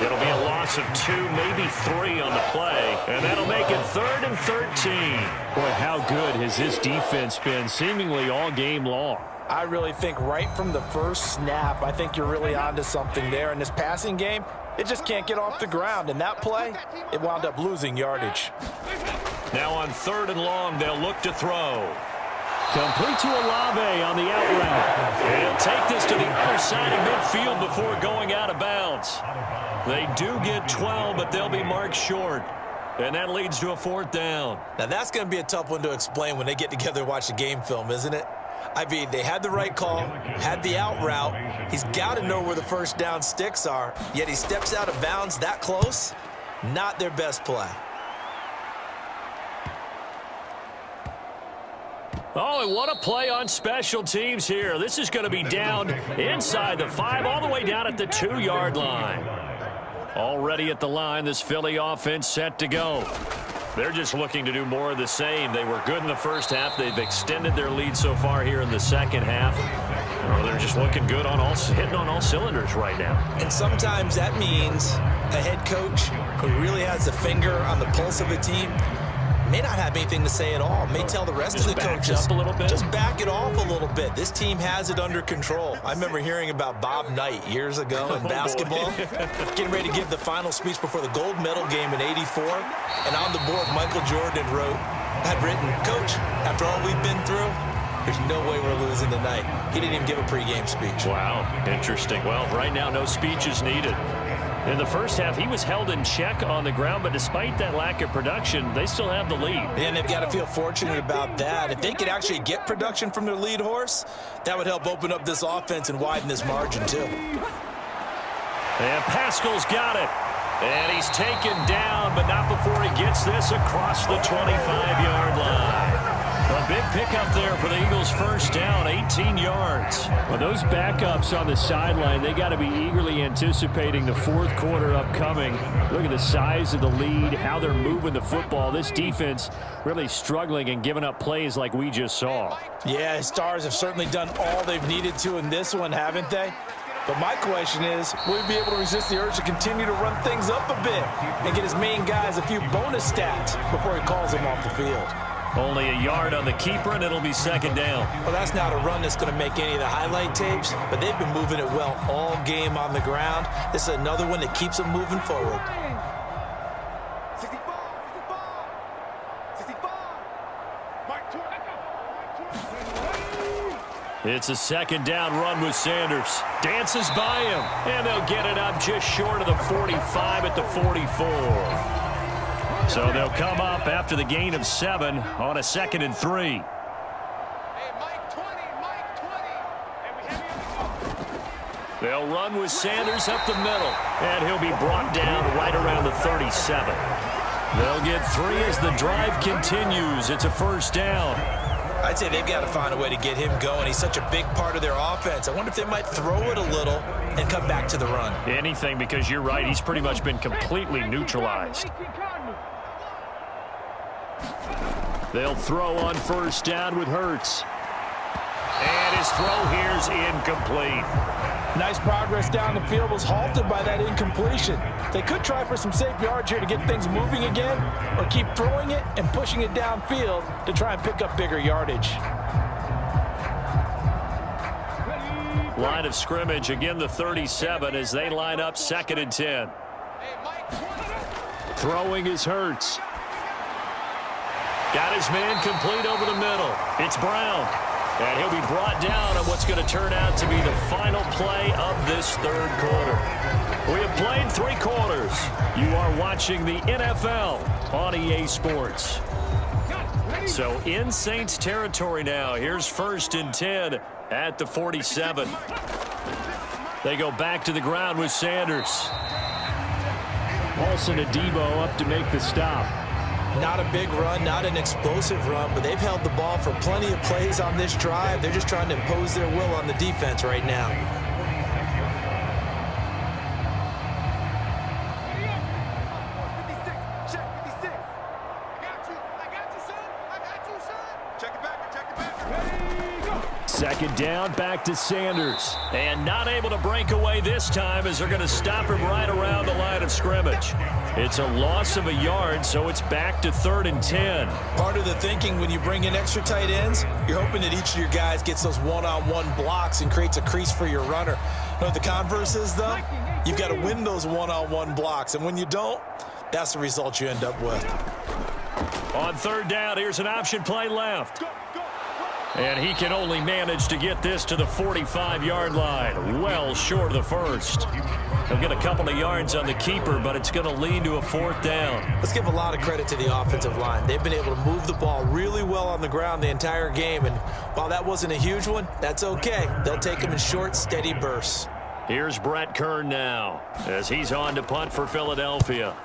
It'll be a loss of 2, maybe 3 on the play. And that'll make it 3rd and 13. Boy, how good has this defense been seemingly all game long? I really think right from the first snap, I think you're really onto something there. In this passing game, it just can't get off the ground. And that play, it wound up losing yardage. Now on 3rd and long, they'll look to throw. Complete to Olave on the out route. He'll take this to the other side of midfield before going out of bounds. They do get 12, but they'll be marked short. And that leads to a 4th down. Now, that's going to be a tough one to explain when they get together and watch the game film, isn't it? I mean, they had the right call, had the out route. He's got to know where the first down sticks are, yet he steps out of bounds that close. Not their best play. Oh, and what a play on special teams here. This is going to be down inside the 5, all the way down at the 2-yard line. Already at the line, this Philly offense set to go. They're just looking to do more of the same. They were good in the first half. They've extended their lead so far here in the second half. Oh, they're just looking good on hitting on all cylinders right now. And sometimes that means a head coach who really has a finger on the pulse of a team may not have anything to say at all. May tell the rest of the coaches, up a little bit. Just back it off a little bit. This team has it under control. I remember hearing about Bob Knight years ago in basketball, getting ready to give the final speech before the gold medal game in '84. And on the board, Michael Jordan had written, Coach, after all we've been through, there's no way we're losing tonight. He didn't even give a pregame speech. Wow, interesting. Well, right now, no speech is needed. In the first half, he was held in check on the ground, but despite that lack of production, they still have the lead. And they've got to feel fortunate about that. If they could actually get production from their lead horse, that would help open up this offense and widen this margin, too. And Pascal's got it. And he's taken down, but not before he gets this across the 25-yard line. A big pickup there for the Eagles' first down, 18 yards. Well, those backups on the sideline, they got to be eagerly anticipating the 4th quarter upcoming. Look at the size of the lead, how they're moving the football. This defense really struggling and giving up plays like we just saw. Yeah, Stars have certainly done all they've needed to in this one, haven't they? But my question is, will he be able to resist the urge to continue to run things up a bit and get his main guys a few bonus stats before he calls them off the field? Only a yard on the keeper, and it'll be 2nd down. Well, that's not a run that's going to make any of the highlight tapes, but they've been moving it well all game on the ground. This is another one that keeps them moving forward. 65. Mike 20. It's a 2nd down run with Sanders. Dances by him, and they'll get it up just short of the 45 at the 44. So they'll come up after the gain of 7 on a 2nd and 3. Hey, Mike 20. And we have him. They'll run with Sanders up the middle, and he'll be brought down right around the 37. They'll get 3 as the drive continues. It's a first down. I'd say they've got to find a way to get him going. He's such a big part of their offense. I wonder if they might throw it a little and come back to the run. Anything, because you're right. He's pretty much been completely neutralized. They'll throw on first down with Hurts. And his throw here is incomplete. Nice progress down the field was halted by that incompletion. They could try for some safe yards here to get things moving again, or keep throwing it and pushing it downfield to try and pick up bigger yardage. Line of scrimmage, again the 37 as they line up 2nd and 10. Throwing is Hurts. Got his man complete over the middle. It's Brown. And he'll be brought down on what's going to turn out to be the final play of this 3rd quarter. We have played 3 quarters. You are watching the NFL on EA Sports. So in Saints territory now. Here's 1st and 10 at the 47. They go back to the ground with Sanders. Paulson Adebo up to make the stop. Not a big run, not an explosive run, but they've held the ball for plenty of plays on this drive. They're just trying to impose their will on the defense right now. Second down, back to Sanders. And not able to break away this time as they're going to stop him right around the line of scrimmage. It's a loss of a yard, so it's back to 3rd and 10. Part of the thinking when you bring in extra tight ends, you're hoping that each of your guys gets those one-on-one blocks and creates a crease for your runner. You know what the converse is, though? You've got to win those one-on-one blocks, and when you don't, that's the result you end up with. On 3rd down, here's an option play left. And he can only manage to get this to the 45-yard line, well short of the 1st. He'll get a couple of yards on the keeper, but it's going to lead to a 4th down. Let's give a lot of credit to the offensive line. They've been able to move the ball really well on the ground the entire game, and while that wasn't a huge one, that's okay. They'll take them in short, steady bursts. Here's Brett Kern now as he's on to punt for Philadelphia.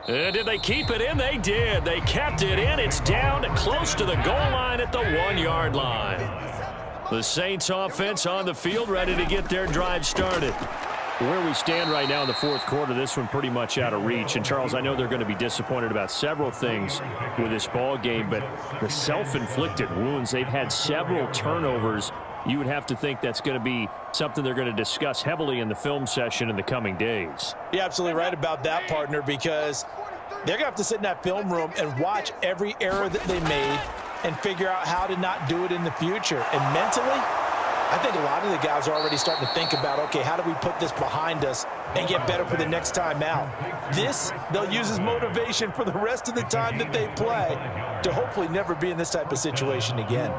And did they keep it in? They did. They kept it in. It's down close to the goal line at the 1-yard line. The Saints offense on the field ready to get their drive started. Where we stand right now in the 4th quarter, this one pretty much out of reach. And, Charles, I know they're going to be disappointed about several things with this ball game, but the self-inflicted wounds, they've had several turnovers. You would have to think that's going to be something they're going to discuss heavily in the film session in the coming days. You're absolutely right about that, partner, because they're going to have to sit in that film room and watch every error that they made and figure out how to not do it in the future. And mentally, I think a lot of the guys are already starting to think about, okay, how do we put this behind us and get better for the next time out? This, they'll use as motivation for the rest of the time that they play to hopefully never be in this type of situation again.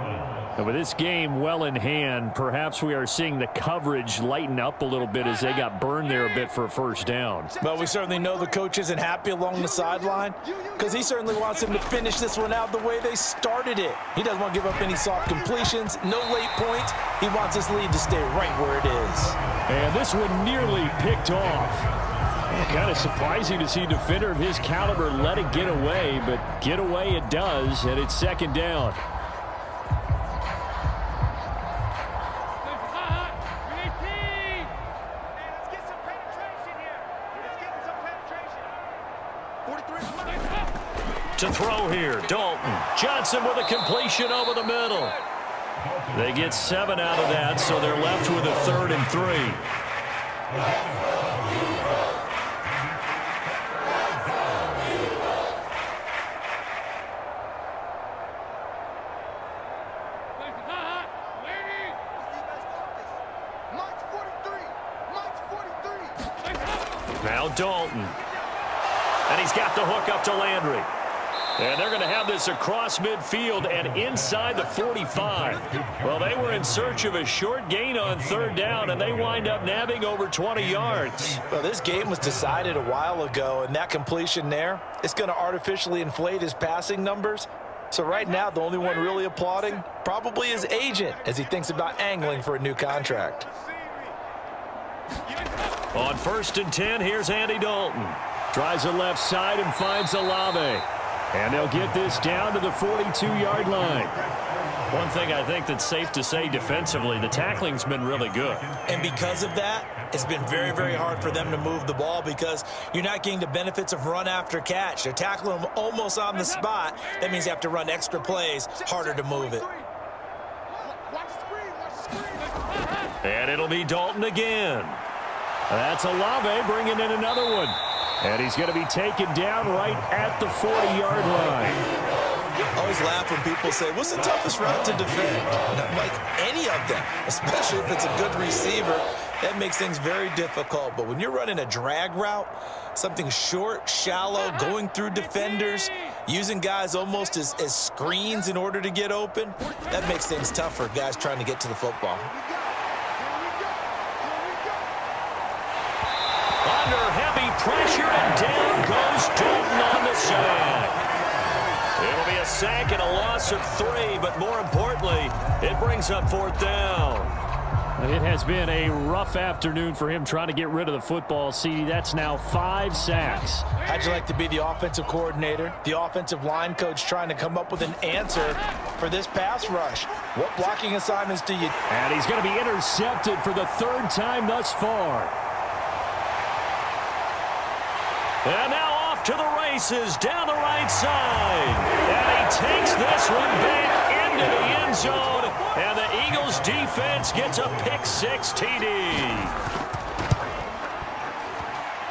And with this game well in hand, perhaps we are seeing the coverage lighten up a little bit as they got burned there a bit for a 1st down. But we certainly know the coach isn't happy along the sideline because he certainly wants them to finish this one out the way they started it. He doesn't want to give up any soft completions, no late points. He wants his lead to stay right where it is. And this one nearly picked off. Kind of surprising to see a defender of his caliber let it get away, but get away it does, and it's 2nd down. To throw here, Dalton. Johnson with a completion over the middle. They get 7 out of that, so they're left with a 3rd and 3. Now Dalton. And he's got the hook up to Landry. And they're going to have this across midfield and inside the 45. Well, they were in search of a short gain on 3rd down, and they wind up nabbing over 20 yards. Well, this game was decided a while ago, and that completion there, it's going to artificially inflate his passing numbers. So right now, the only one really applauding probably his agent as he thinks about angling for a new contract. On 1st and 10, here's Andy Dalton. Tries the left side and finds Olave. And they'll get this down to the 42-yard line. One thing I think that's safe to say defensively, the tackling's been really good. And because of that, it's been very, very hard for them to move the ball because you're not getting the benefits of run after catch. They're tackling them almost on the spot. That means you have to run extra plays, harder to move it. And it'll be Dalton again. That's Olave bringing in another one. And he's going to be taken down right at the 40-yard line. I always laugh when people say, what's the toughest route to defend? And I'm like, any of them, especially if it's a good receiver. That makes things very difficult. But when you're running a drag route, something short, shallow, going through defenders, using guys almost as screens in order to get open, that makes things tough for guys trying to get to the football. Under heavy pressure, and down goes Dalton on the sack. It'll be a sack and a loss of 3, but more importantly, it brings up 4th down. It has been a rough afternoon for him trying to get rid of the football. CD, that's now 5 sacks. How'd you like to be the offensive coordinator, the offensive line coach trying to come up with an answer for this pass rush? What blocking assignments do you... And he's going to be intercepted for the 3rd time thus far. And now off to the races down the right side. And he takes this one back into the end zone. And the Eagles defense gets a pick-6 TD.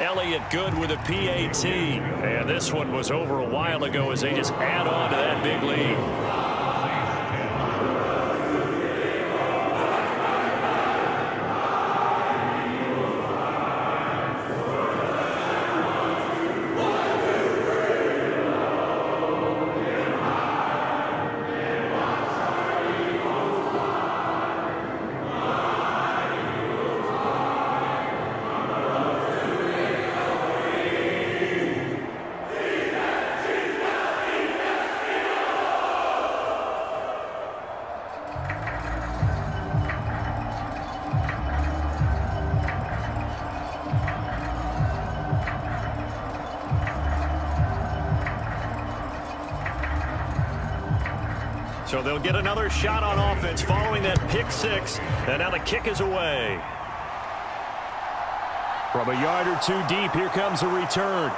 Elliott good with a PAT. And this one was over a while ago as they just add on to that big lead. So they'll get another shot on offense following that pick-6, and now the kick is away. From a yard or 2 deep, here comes a return.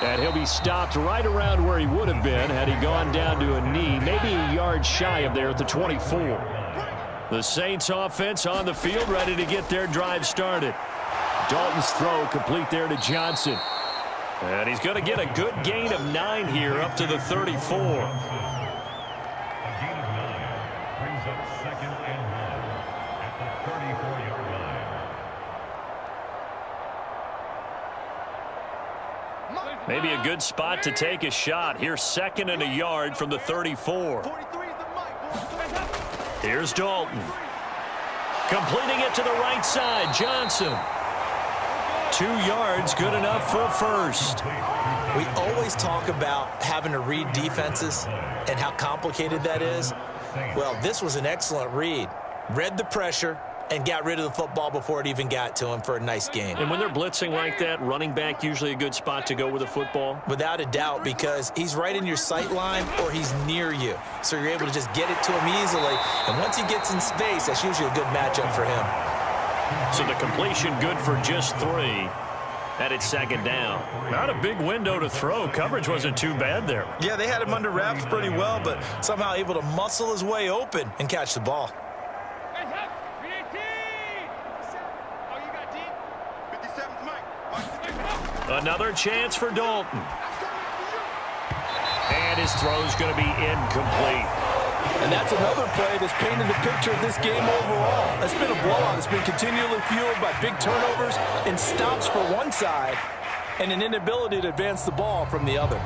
And he'll be stopped right around where he would have been had he gone down to a knee, maybe a yard shy of there at the 24. The Saints offense on the field, ready to get their drive started. Dalton's throw complete there to Johnson. And he's going to get a good gain of 9 here up to the 34. Maybe a good spot to take a shot. Here's 2nd and a yard from the 34. Here's Dalton. Completing it to the right side, Johnson. 2 yards, good enough for a first. We always talk about having to read defenses and how complicated that is. Well, this was an excellent read. Read the pressure and got rid of the football before it even got to him for a nice gain. And when they're blitzing like that, running back usually a good spot to go with the football? Without a doubt, because he's right in your sight line or he's near you. So you're able to just get it to him easily. And once he gets in space, that's usually a good matchup for him. So the completion good for just 3. And it's 2nd down. Not a big window to throw. Coverage wasn't too bad there. Yeah, they had him under wraps pretty well, but somehow able to muscle his way open and catch the ball. Another chance for Dalton. And his throw's going to be incomplete. And that's another play that's painted the picture of this game overall. It's been a blowout. It's been continually fueled by big turnovers and stops for one side and an inability to advance the ball from the other.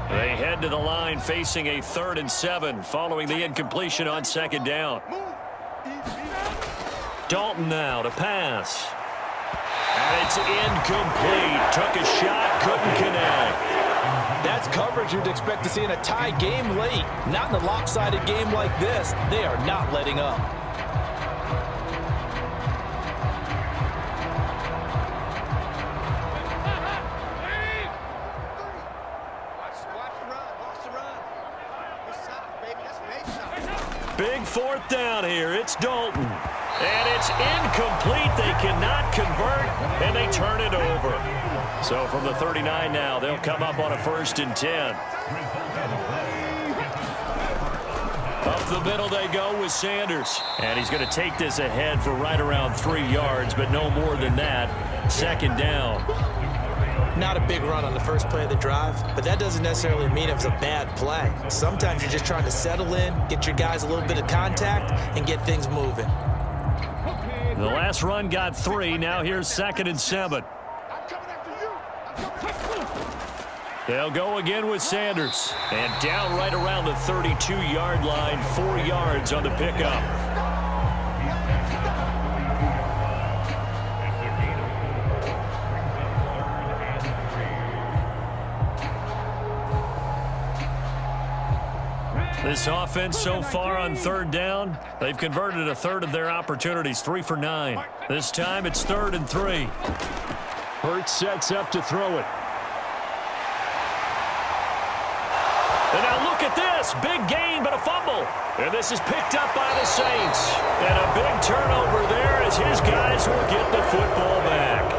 They head to the line facing a 3rd and 7 following the incompletion on 2nd down. Dalton now to pass. And it's incomplete. Took a shot, couldn't connect. That's coverage you'd expect to see in a tie game late. Not in a lopsided game like this. They are not letting up. Big fourth down here. It's Dalton. And it's incomplete. They cannot convert, and they turn it over. So from the 39 now, they'll come up on a 1st and 10. Up the middle they go with Sanders. And he's going to take this ahead for right around 3 yards, but no more than that. 2nd down. Not a big run on the first play of the drive, but that doesn't necessarily mean it was a bad play. Sometimes you're just trying to settle in, get your guys a little bit of contact, and get things moving. The last run got 3. Now here's 2nd and 7. They'll go again with Sanders. And down right around the 32-yard line, 4 yards on the pickup. This offense so far on 3rd down, they've converted a third of their opportunities, 3 for 9. This time it's 3rd and 3. Hurts sets up to throw it. And now look at this. Big gain, but a fumble. And this is picked up by the Saints. And a big turnover there as his guys will get the football back.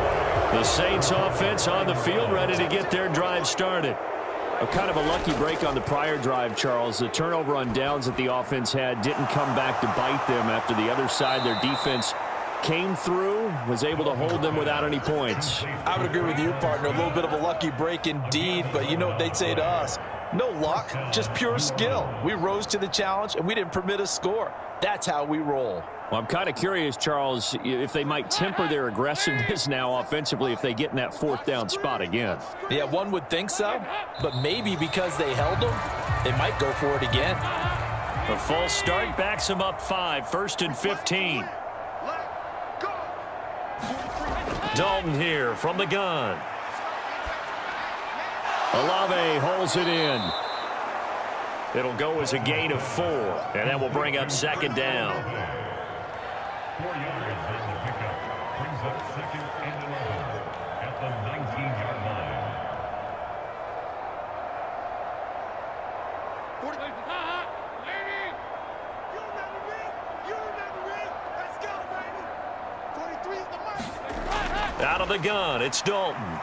The Saints offense on the field ready to get their drive started. A kind of a lucky break on the prior drive, Charles. The turnover on downs that the offense had didn't come back to bite them after the other side. Their defense came through, was able to hold them without any points. I would agree with you, partner. A little bit of a lucky break indeed, but you know what they'd say to us? No luck, just pure skill. We rose to the challenge, and we didn't permit a score. That's how we roll. Well, I'm kind of curious, Charles, if they might temper their aggressiveness now offensively if they get in that 4th down spot again. Yeah, one would think so, but maybe because they held them, they might go for it again. A false start backs them up 5, 1st and 15. Dalton here from the gun. Olave holds it in. It'll go as a gain of 4, and that will bring up 2nd down. 4 yards on the pickup. Brings up 2nd and 11 at the 19-yard line. 40. Lady. You remember me? You remember me? Let's go, baby. 43 is the mark. Out of the gun, it's Dalton.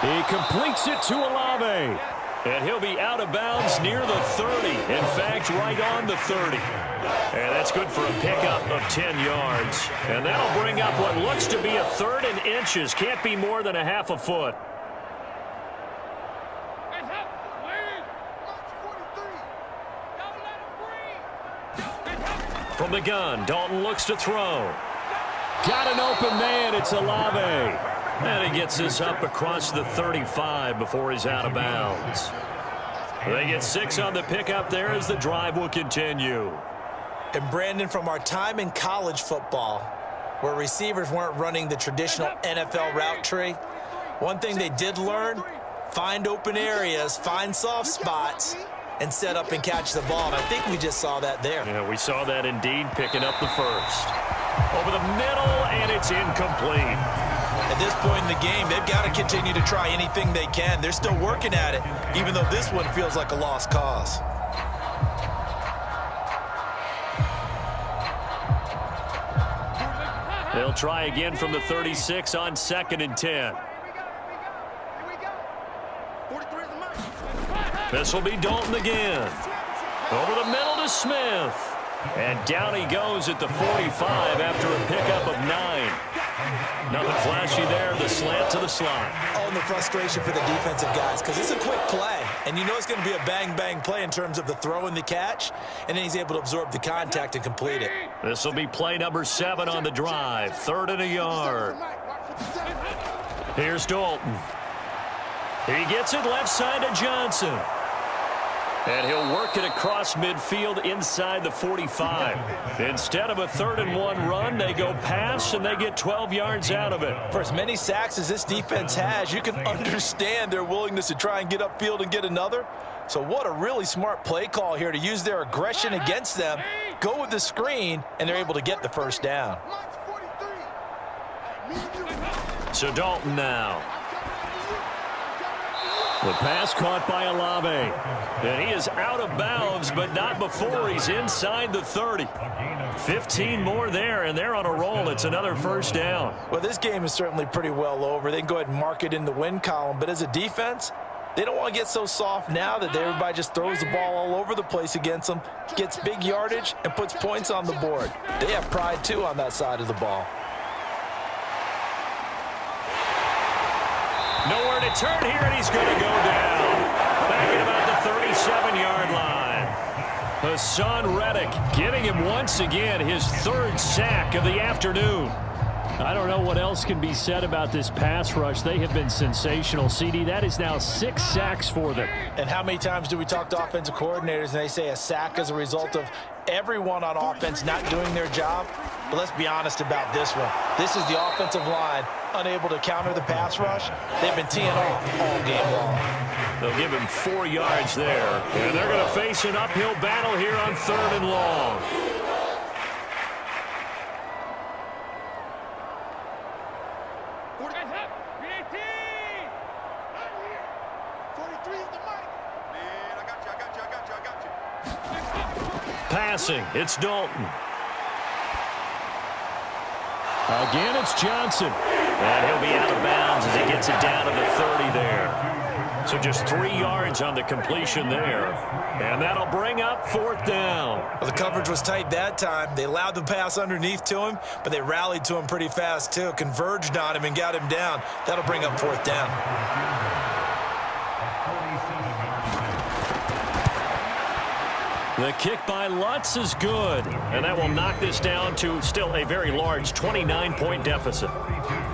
He completes it to Olave. And he'll be out of bounds near the 30. In fact, right on the 30. And that's good for a pickup of 10 yards. And that'll bring up what looks to be a 3rd and inches. Can't be more than a half a foot. From the gun, Dalton looks to throw. Got an open man. It's Olave. And he gets this up across the 35 before he's out of bounds. They get 6 on the pickup there as the drive will continue. And Brandon, from our time in college football, where receivers weren't running the traditional NFL route tree, one thing they did learn, find open areas, find soft spots, and set up and catch the ball. And I think we just saw that there. Yeah, we saw that indeed, picking up the first. Over the middle, and it's incomplete. At this point in the game, they've got to continue to try anything they can. They're still working at it, even though this one feels like a lost cause. They'll try again from the 36 on 2nd and 10. This will be Dalton again. Over the middle to Smith. And down he goes at the 45 after a pickup of 9. Nothing flashy there. The slant to the slot. Oh, and the frustration for the defensive guys, because it's a quick play. And you know it's going to be a bang-bang play in terms of the throw and the catch. And then he's able to absorb the contact and complete it. This will be play number 7 on the drive. 3rd and a yard. Here's Dalton. He gets it left side to Johnson. And he'll work it across midfield inside the 45. Instead of a 3rd and 1 run, they go pass, and they get 12 yards out of it. For as many sacks as this defense has, you can understand their willingness to try and get upfield and get another. So what a really smart play call here to use their aggression against them, go with the screen, and they're able to get the first down. So Dalton now. The pass caught by Olave. And he is out of bounds, but not before he's inside the 30. 15 more there, and they're on a roll. It's another first down. Well, this game is certainly pretty well over. They can go ahead and mark it in the win column, but as a defense, they don't want to get so soft now that everybody just throws the ball all over the place against them, gets big yardage, and puts points on the board. They have pride, too, on that side of the ball. Nowhere to turn here, and he's going to go down. Back at about the 37-yard line. Hassan Reddick giving him once again his third sack of the afternoon. I don't know what else can be said about this pass rush. They have been sensational, CD. That is now 6 sacks for them. And how many times do we talk to offensive coordinators and they say a sack is a result of everyone on offense not doing their job? But let's be honest about this one. This is the offensive line unable to counter the pass rush. They've been teeing off all game long. They'll give him 4 yards there. And they're going to face an uphill battle here on 3rd and long. Passing, it's Dalton. Again, it's Johnson. And he'll be out of bounds as he gets it down to the 30 there. So just 3 yards on the completion there. And that'll bring up 4th down. Well, the coverage was tight that time. They allowed the pass underneath to him, but they rallied to him pretty fast, too. Converged on him and got him down. That'll bring up 4th down. The kick by Lutz is good, and that will knock this down to still a very large 29-point deficit.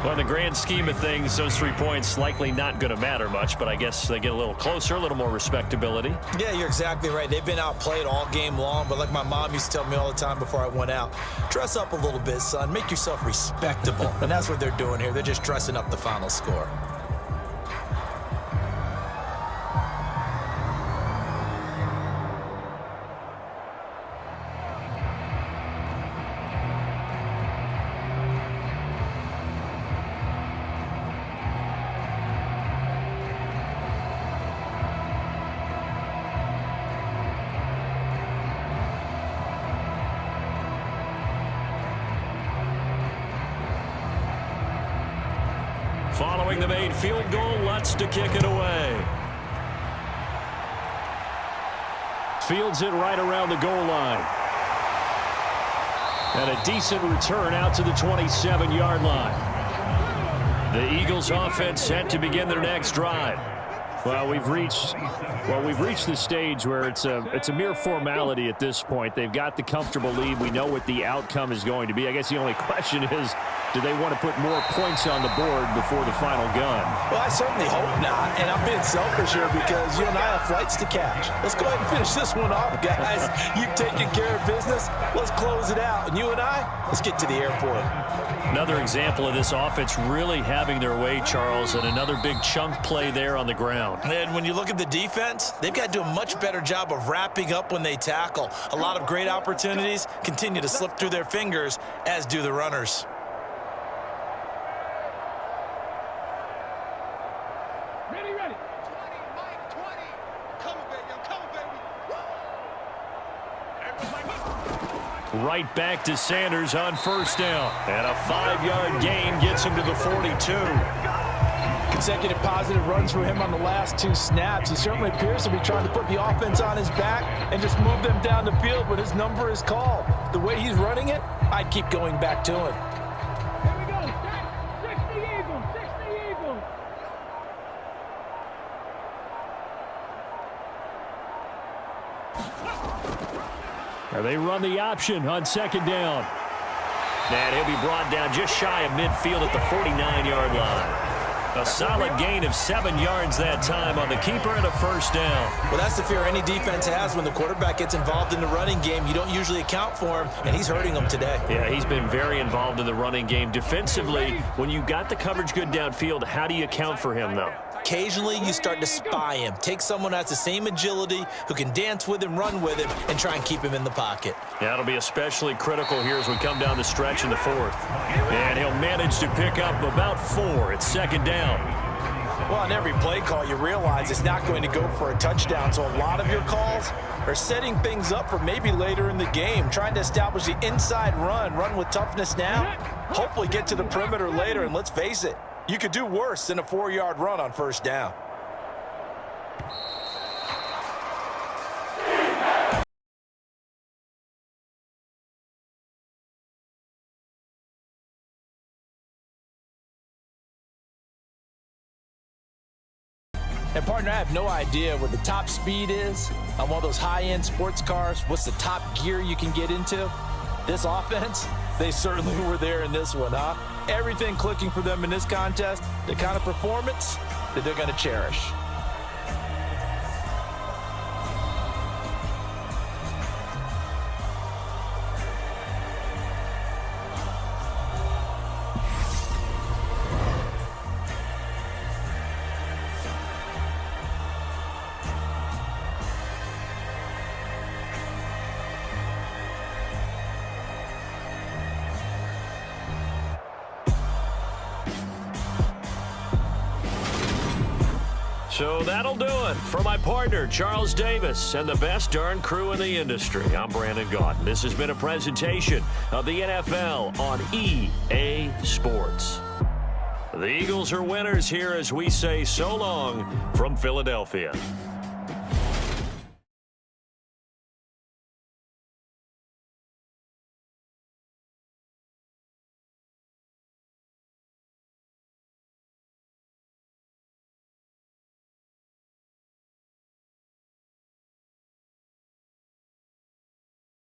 Well, in the grand scheme of things, those 3 points likely not going to matter much, but I guess they get a little closer, a little more respectability. Yeah, you're exactly right. They've been outplayed all game long, but like my mom used to tell me all the time before I went out, dress up a little bit, son. Make yourself respectable. And that's what they're doing here. They're just dressing up the final score. Following the made field goal, Lutz to kick it away. Fields it right around the goal line. And a decent return out to the 27-yard line. The Eagles offense set to begin their next drive. Well, we've reached the stage where it's a mere formality at this point. They've got the comfortable lead. We know what the outcome is going to be. I guess the only question is, do they want to put more points on the board before the final gun? Well, I certainly hope not, and I'm being selfish here because you and I have flights to catch. Let's go ahead and finish this one off, guys. You've taken care of business. Let's close it out. And you and I, let's get to the airport. Another example of this offense really having their way, Charles, and another big chunk play there on the ground. And when you look at the defense, they've got to do a much better job of wrapping up when they tackle. A lot of great opportunities continue to slip through their fingers, as do the runners. Right back to Sanders on 1st down. And a 5-yard gain gets him to the 42. Consecutive positive runs for him on the last 2 snaps. He certainly appears to be trying to put the offense on his back and just move them down the field when his number is called. The way he's running it, I'd keep going back to him. Here we go. 60 Eagles. 60 Eagles. They run the option on 2nd down. And he'll be brought down just shy of midfield at the 49-yard line. A solid gain of 7 yards that time on the keeper and a 1st down. Well, that's the fear any defense has when the quarterback gets involved in the running game. You don't usually account for him, and he's hurting them today. Yeah, he's been very involved in the running game. Defensively, when you got the coverage good downfield, how do you account for him, though? Occasionally, you start to spy him. Take someone who has the same agility, who can dance with him, run with him, and try and keep him in the pocket. That'll be especially critical here as we come down the stretch in the 4th. And he'll manage to pick up about 4 at 2nd down. Well, on every play call, you realize it's not going to go for a touchdown. So a lot of your calls are setting things up for maybe later in the game, trying to establish the inside run with toughness now, hopefully get to the perimeter later. And let's face it, you could do worse than a 4-yard run on first down. And partner, I have no idea what the top speed is on one of those high-end sports cars. What's the top gear you can get into? This offense, they certainly were there in this one, huh? Everything clicking for them in this contest, the kind of performance that they're going to cherish. So that'll do it for my partner, Charles Davis, and the best darn crew in the industry. I'm Brandon Gaudin. This has been a presentation of the NFL on EA Sports. The Eagles are winners here as we say so long from Philadelphia.